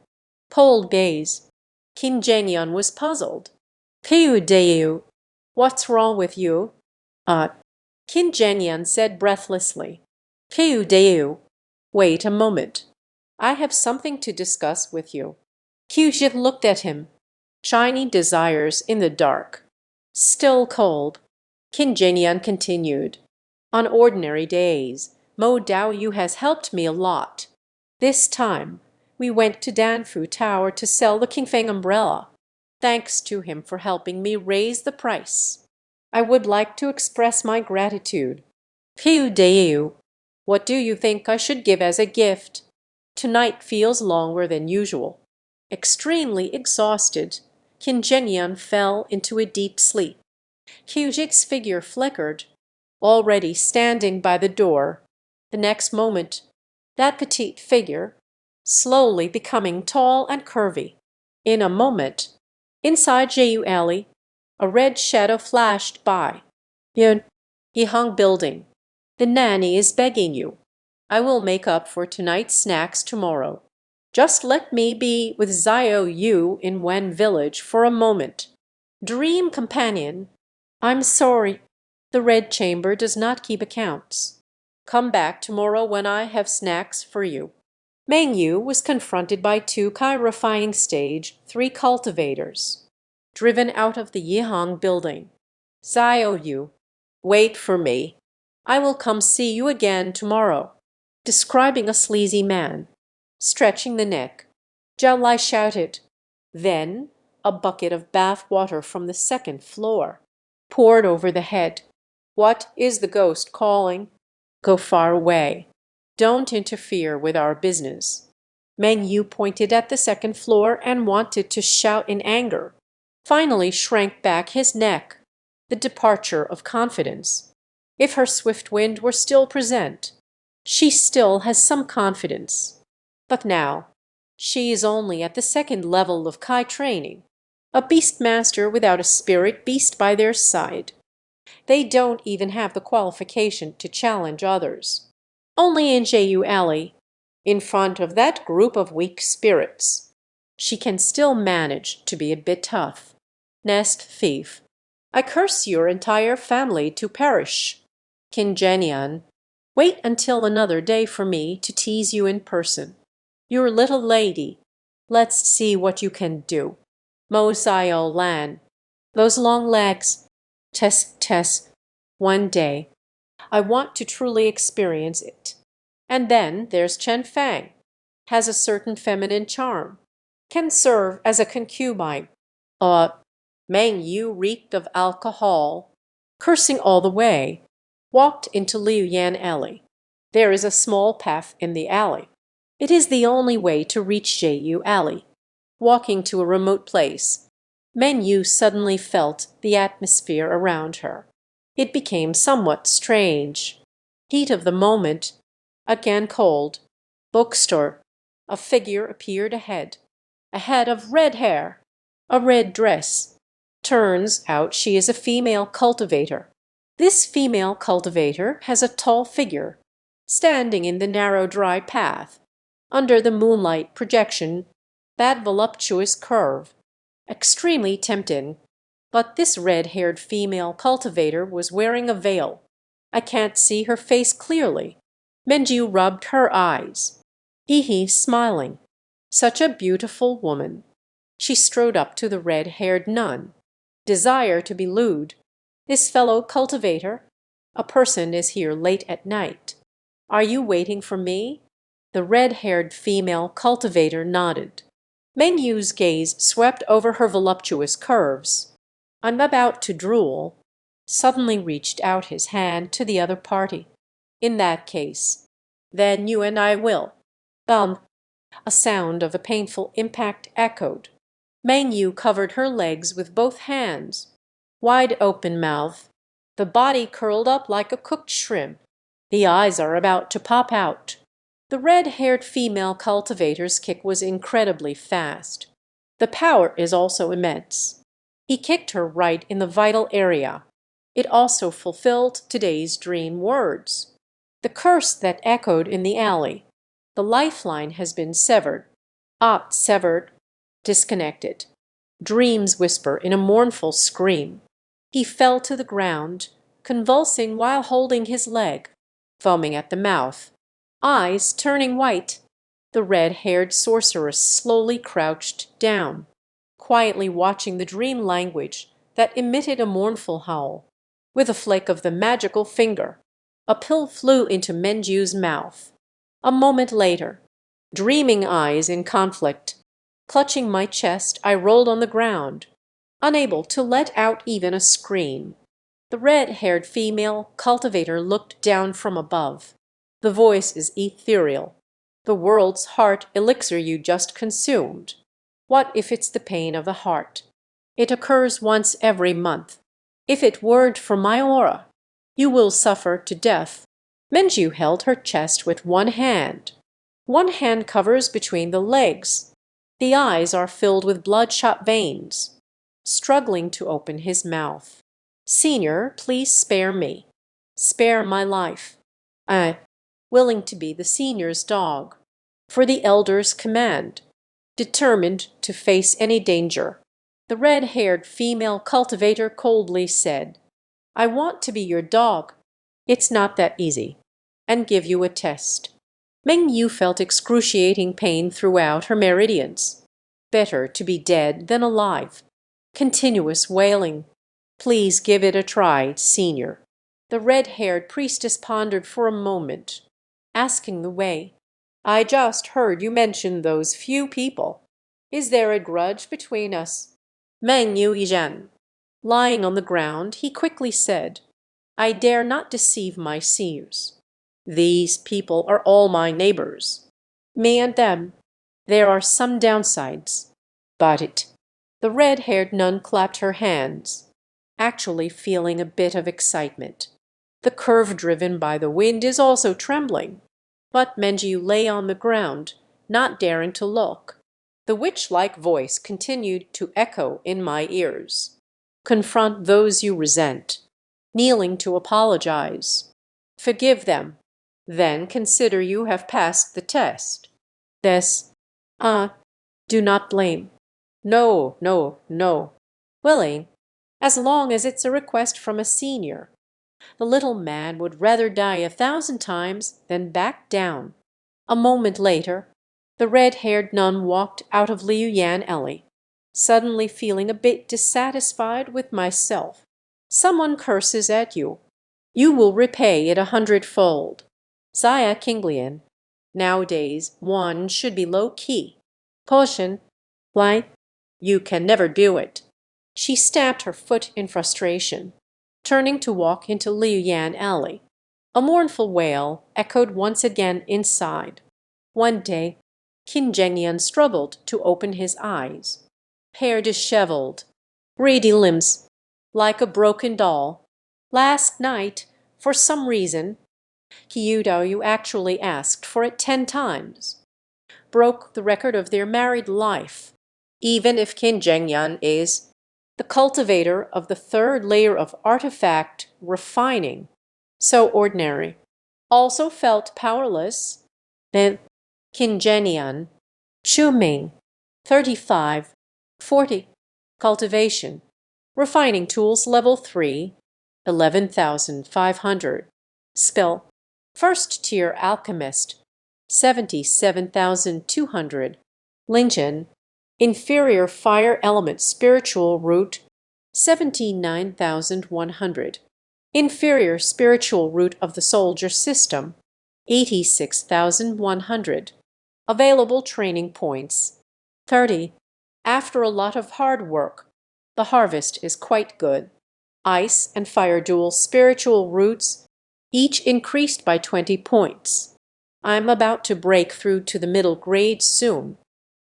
Pole gaze. Qin Zhenyan was puzzled. "Qiu Deu, what's wrong with you?" Qin Zhenyan said breathlessly. "Qiu Deu, wait a moment. I have something to discuss with you." Kyuji looked at him. Shiny desires in the dark. Still cold. Qin Zhenyan continued. On ordinary days, Mo Dao Yu has helped me a lot. This time, we went to Danfu Tower to sell the Qingfeng umbrella. Thanks to him for helping me raise the price. I would like to express my gratitude. Piu Deu, what do you think I should give as a gift? Tonight feels longer than usual. Extremely exhausted, Qin Zhenyan fell into a deep sleep. Hujik's figure flickered, already standing by the door. The next moment, that petite figure, slowly becoming tall and curvy. In a moment, inside Jeyu Alley, a red shadow flashed by. Yun, he hung building. The nanny is begging you. I will make up for tonight's snacks tomorrow. Just let me be with Xiao Yu in Wen Village for a moment. Dream companion, I'm sorry. The Red Chamber does not keep accounts. Come back tomorrow when I have snacks for you. Meng Yu was confronted by two chirifying stage 3 cultivators, driven out of the Yihang building. Xiao Yu, wait for me. I will come see you again tomorrow. Describing a sleazy man, stretching the neck, Zhao Lai shouted. Then a bucket of bath water from the second floor poured over the head. What is the ghost calling? Go far away. Don't interfere with our business. Meng Yu pointed at the second floor and wanted to shout in anger. Finally shrank back his neck. The departure of confidence. If her swift wind were still present, she still has some confidence. But now, she is only at the second level of Kai training, a beast master without a spirit beast by their side. They don't even have the qualification to challenge others. Only in Jeyu Alley, in front of that group of weak spirits, she can still manage to be a bit tough. Nest thief, I curse your entire family to perish. Qin Zhenyan, wait until another day for me to tease you in person. Your little lady, let's see what you can do. Mo Xiao Lan, those long legs. Tess, one day. I want to truly experience it. And then there's Chen Fang. Has a certain feminine charm. Can serve as a concubine. Meng Yu reeked of alcohol. Cursing all the way, walked into Liu Yan Alley. There is a small path in the alley. It is the only way to reach Jeyu Alley. Walking to a remote place, Meng Yu suddenly felt the atmosphere around her. It became somewhat strange. Heat of the moment, again cold. Bookstore. A figure appeared ahead. A head of red hair. A red dress. Turns out she is a female cultivator. This female cultivator has a tall figure, standing in the narrow dry path, under the moonlight projection, that voluptuous curve. Extremely tempting. But this red-haired female cultivator was wearing a veil. I can't see her face clearly. Menjiu rubbed her eyes. Ihi smiling. Such a beautiful woman. She strode up to the red-haired nun. Desire to be lewd. This fellow cultivator? A person is here late at night. Are you waiting for me? The red-haired female cultivator nodded. Meng Yu's gaze swept over her voluptuous curves. I'm about to drool. Suddenly reached out his hand to the other party. In that case, then you and I will. Bum. A sound of a painful impact echoed. Meng Yu covered her legs with both hands. Wide open mouth. The body curled up like a cooked shrimp. The eyes are about to pop out. The red-haired female cultivator's kick was incredibly fast. The power is also immense. He kicked her right in the vital area. It also fulfilled today's dream words. The curse that echoed in the alley. The lifeline has been severed. Severed. Disconnected. Dreams whisper in a mournful scream. He fell to the ground, convulsing while holding his leg, foaming at the mouth, eyes turning white. The red-haired sorceress slowly crouched down, quietly watching the dream language that emitted a mournful howl. With a flick of the magical finger, a pill flew into Menju's mouth. A moment later, dreaming eyes in conflict, clutching my chest, I rolled on the ground, unable to let out even a scream. The red-haired female cultivator looked down from above. The voice is ethereal. The world's heart elixir you just consumed. What if it's the pain of the heart? It occurs once every month. If it weren't for my aura, you will suffer to death. Menju held her chest with one hand. One hand covers between the legs. The eyes are filled with bloodshot veins. Struggling to open his mouth. Senior, please spare me. Spare my life. I, willing to be the senior's dog. For the elder's command. Determined to face any danger. The red-haired female cultivator coldly said, I want to be your dog. It's not that easy. And give you a test. Meng Yu felt excruciating pain throughout her meridians. Better to be dead than alive. Continuous wailing. Please give it a try, senior. The red-haired priestess pondered for a moment, asking the way. I just heard you mention those few people. Is there a grudge between us? Meng Yu Izhan. Lying on the ground, he quickly said, I dare not deceive my seers. These people are all my neighbors. Me and them. There are some downsides. But the red-haired nun clapped her hands, actually feeling a bit of excitement. The curve driven by the wind is also trembling. But Menju lay on the ground, not daring to look. The witch-like voice continued to echo in my ears. Confront those you resent, kneeling to apologize. Forgive them, then consider you have passed the test. This, do not blame. No, no, no. Willing, as long as it's a request from a senior. The little man would rather die 1,000 times than back down. A moment later, the red-haired nun walked out of Liu Yan Alley, suddenly feeling a bit dissatisfied with myself. Someone curses at you. You will repay it 100-fold. Xia Kinglian. Nowadays, one should be low-key. Caution. Why? You can never do it. She stamped her foot in frustration, turning to walk into Liu Yan Alley. A mournful wail echoed once again inside. One day, Qin Zhengyan struggled to open his eyes. Hair disheveled, reedy limbs, like a broken doll. Last night, for some reason, Kyudo, you actually asked for it 10 times. Broke the record of their married life. Even if Qin Zhengyan is the cultivator of the third layer of artifact refining, so ordinary, also felt powerless, then Qin Zhengyan, Ming, 35, 40, cultivation, refining tools level 3, 11,500, skill, first tier alchemist, 77,200, Lingchen, inferior fire element spiritual root, 79,100, inferior spiritual root of the soldier system, 86,100, available training points, 30. After a lot of hard work, the harvest is quite good. Ice and fire dual spiritual roots, each increased by 20 points. I'm about to break through to the middle grade soon.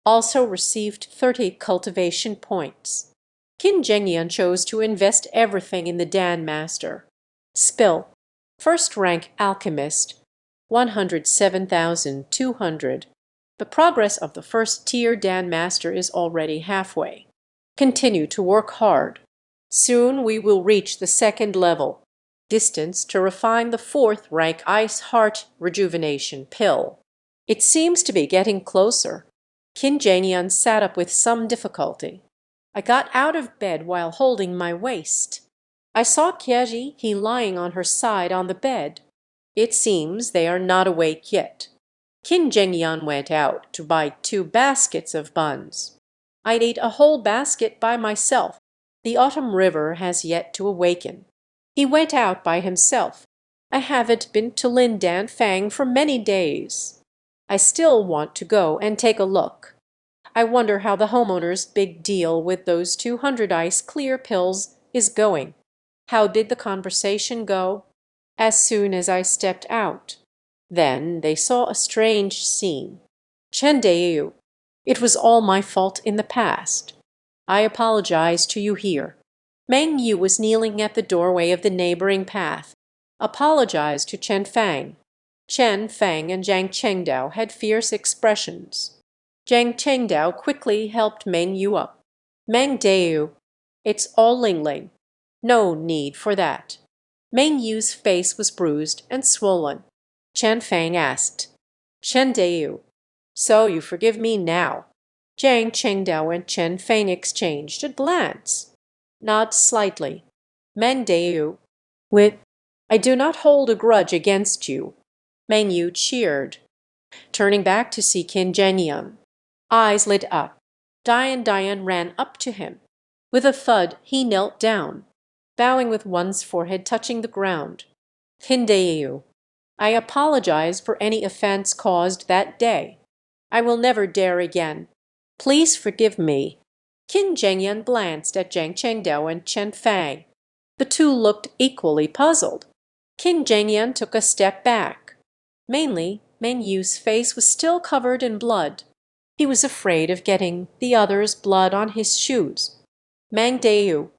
Also received 30 cultivation points. Qin Zhengyan chose to invest everything in the Dan Master. Spill. First rank alchemist, 107,200. The progress of the first tier Dan Master is already halfway. Continue to work hard. Soon we will reach the second level. Distance to refine the fourth rank ice heart rejuvenation pill. It seems to be getting closer. Qin Zhengyan sat up with some difficulty. I got out of bed while holding my waist. I saw Kyeji, he lying on her side on the bed. It seems they are not awake yet. Qin Zhengyan went out to buy 2 baskets of buns. I ate a whole basket by myself. The autumn river has yet to awaken. He went out by himself. I haven't been to Lin Dan Fang for many days. I still want to go and take a look. I wonder how the homeowner's big deal with those 200 ice clear pills is going. How did the conversation go? As soon as I stepped out. Then they saw a strange scene. Chen Deu, it was all my fault in the past. I apologize to you here. Meng Yu was kneeling at the doorway of the neighboring path. Apologized to Chen Fang. Chen Fang and Jiang Chengdao had fierce expressions. Jiang Chengdao quickly helped Meng Yu up. Meng Deu, it's all Ling Ling. No need for that. Meng Yu's face was bruised and swollen. Chen Fang asked, Chen Deu, so you forgive me now? Jiang Chengdao and Chen Fang exchanged a glance. Nod slightly. Meng Deu, I do not hold a grudge against you. Meng Yu cheered. Turning back to see Qin Zhenyan. Eyes lit up. Dian ran up to him. With a thud, he knelt down, bowing with one's forehead touching the ground. Qin Deu, I apologize for any offense caused that day. I will never dare again. Please forgive me. Qin Zhenyan glanced at Jiang Chengdao and Chen Fang. The two looked equally puzzled. Qin Zhenyan took a step back. Mainly, Meng Yu's face was still covered in blood. He was afraid of getting the other's blood on his shoes. Meng Deu,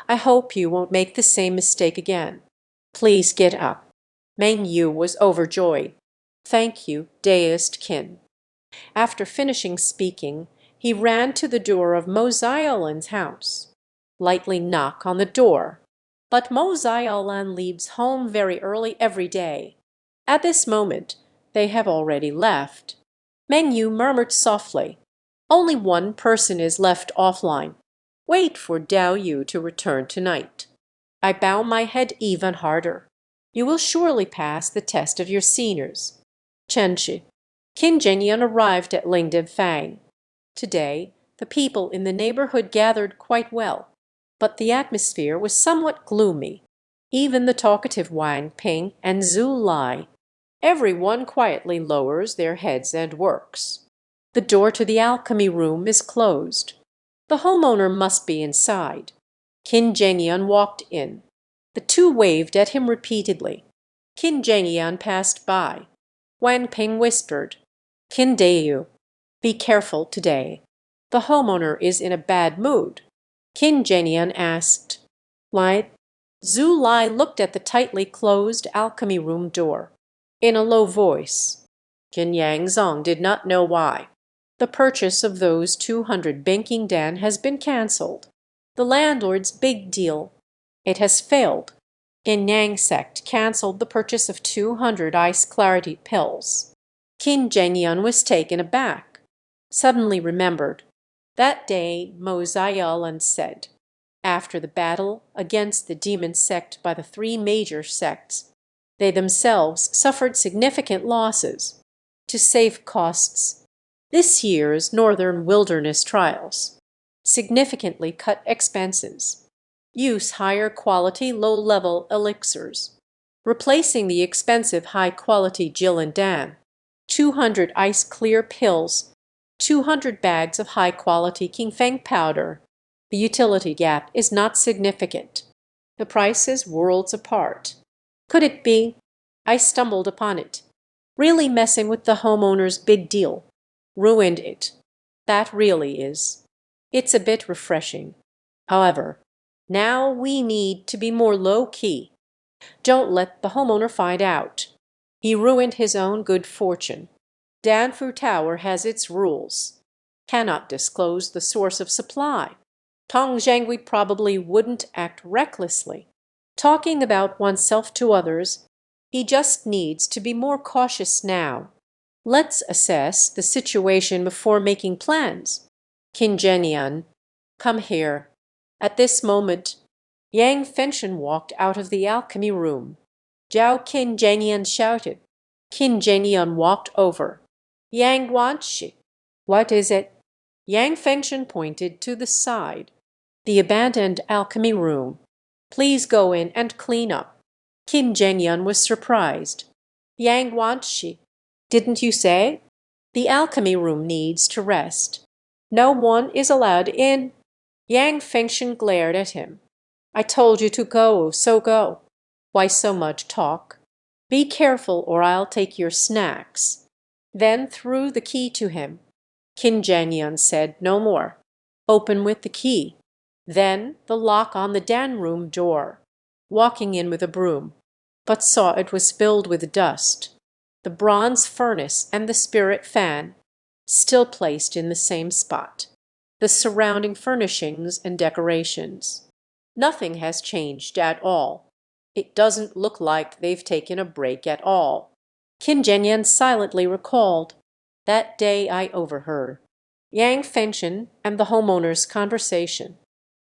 I hope you won't make the same mistake again. Please get up. Meng Yu was overjoyed. Thank you, deist Qin. After finishing speaking, he ran to the door of Mo Xiaolan's house. Lightly knock on the door. But Mo Xiaolan leaves home very early every day. At this moment, they have already left. Meng Yu murmured softly, only one person is left offline. Wait for Dao Yu to return tonight. I bow my head even harder. You will surely pass the test of your seniors. Chenshi. Qin Zhenyan arrived at Lingdan Fang. Today, the people in the neighborhood gathered quite well, but the atmosphere was somewhat gloomy. Even the talkative Wang Ping and Zhu Lai. Everyone quietly lowers their heads and works. The door to the alchemy room is closed. The homeowner must be inside. Qin Zhenyan walked in. The two waved at him repeatedly. Qin Zhenyan passed by. Wang Ping whispered, Qin Deu, be careful today. The homeowner is in a bad mood. Qin Zhenyan asked, Lai? Zhu Lai looked at the tightly closed alchemy room door. In a low voice, Qin Yangzong did not know why. The purchase of those 200 banking dan has been cancelled. The landlord's big deal. It has failed. In Yang sect cancelled the purchase of 200 ice clarity pills. Qin Zhenyan was taken aback. Suddenly remembered. That day Mo Xiaolan said, after the battle against the demon sect by the three major sects, they themselves suffered significant losses. To save costs, this year's Northern Wilderness trials significantly cut expenses. Use higher quality low-level elixirs, replacing the expensive high-quality Jilin Dan, 200 ice clear pills, 200 bags of high-quality Qingfeng powder. The utility gap is not significant. The price is worlds apart. Could it be? I stumbled upon it. Really messing with the homeowner's big deal. Ruined it. That really is. It's a bit refreshing. However, now we need to be more low-key. Don't let the homeowner find out. He ruined his own good fortune. Danfu Tower has its rules. Cannot disclose the source of supply. Tong Zhengui probably wouldn't act recklessly. Talking about oneself to others, he just needs to be more cautious now. Let's assess the situation before making plans. Qin Zhenyan, come here. At this moment, Yang Fenshen walked out of the alchemy room. Zhao Qin Zhenyan shouted. Qin Zhenyan walked over. Yang Guanxi, what is it? Yang Fenshen pointed to the side. The abandoned alchemy room. Please go in and clean up." Qin Zhengyun was surprised. "Yang Wanshi, didn't you say? The alchemy room needs to rest. No one is allowed in." Yang Fengshen glared at him. "I told you to go, so go. Why so much talk? Be careful or I'll take your snacks." Then threw the key to him. Qin Zhengyun said no more. "Open with the key." Then the lock on the Dan room door. Walking in with a broom, but saw it was filled with dust. The bronze furnace and the spirit fan, still placed in the same spot. The surrounding furnishings and decorations. Nothing has changed at all. It doesn't look like they've taken a break at all. Qin Zhengyun silently recalled. That day I overheard Yang Fengshen and the homeowner's conversation.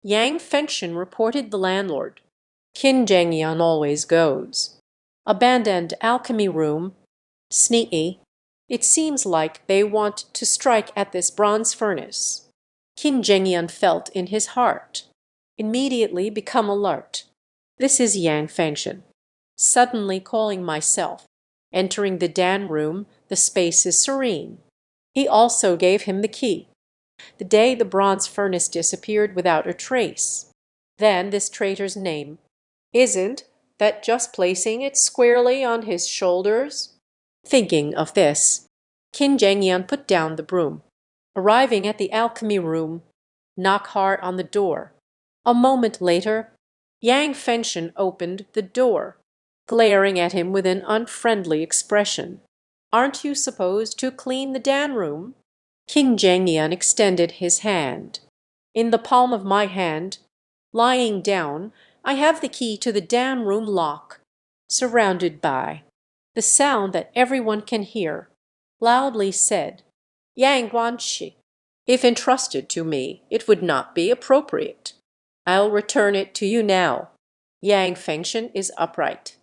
Yang Fengshen reported the landlord. Qin Zhengyun always goes. Abandoned alchemy room. Sneaky. It seems like they want to strike at this bronze furnace. Qin Zhengyun felt in his heart. Immediately become alert. This is Yang Fengshen. Suddenly calling myself. Entering the Dan room, the space is serene. He also gave him the key. The day the bronze furnace disappeared without a trace. Then this traitor's name. Isn't that just placing it squarely on his shoulders? Thinking of this, Qin Zhengyun put down the broom. Arriving at the alchemy room, knock hard on the door. A moment later, Yang Fengshen opened the door, glaring at him with an unfriendly expression. "Aren't you supposed to clean the Dan room?" Qin Zhengyun extended his hand. "In the palm of my hand, lying down, I have the key to the Dan room lock, surrounded by." The sound that everyone can hear, loudly said, "Yang Guanxi, if entrusted to me, it would not be appropriate. I'll return it to you now." Yang Fengshen is upright.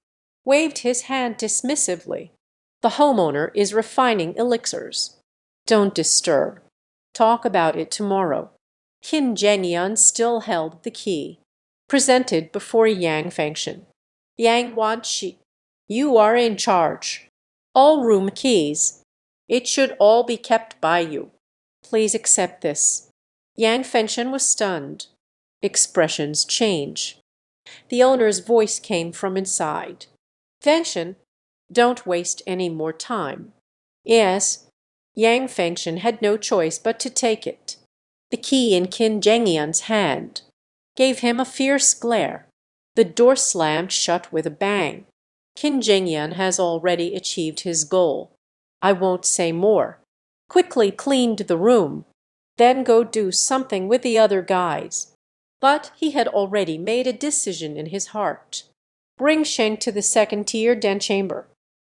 Waved his hand dismissively. "The homeowner is refining elixirs. Don't disturb. Talk about it tomorrow." Qin Zhengyun still held the key, presented before Yang Fengshen. "Yang Guanxi, you are in charge. All room keys. It should all be kept by you. Please accept this." Yang Fengshen was stunned. Expressions change. The owner's voice came from inside. "Fengshen, don't waste any more time." "Yes." Yang Fengshen had no choice but to take it. The key in Qin Zhengyun's hand gave him a fierce glare. The door slammed shut with a bang. Qin Zhengyun has already achieved his goal. I won't say more. Quickly cleaned the room. Then go do something with the other guys. But he had already made a decision in his heart. Bring Sheng to the second-tier den chamber.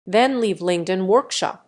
Then leave Lingden workshop.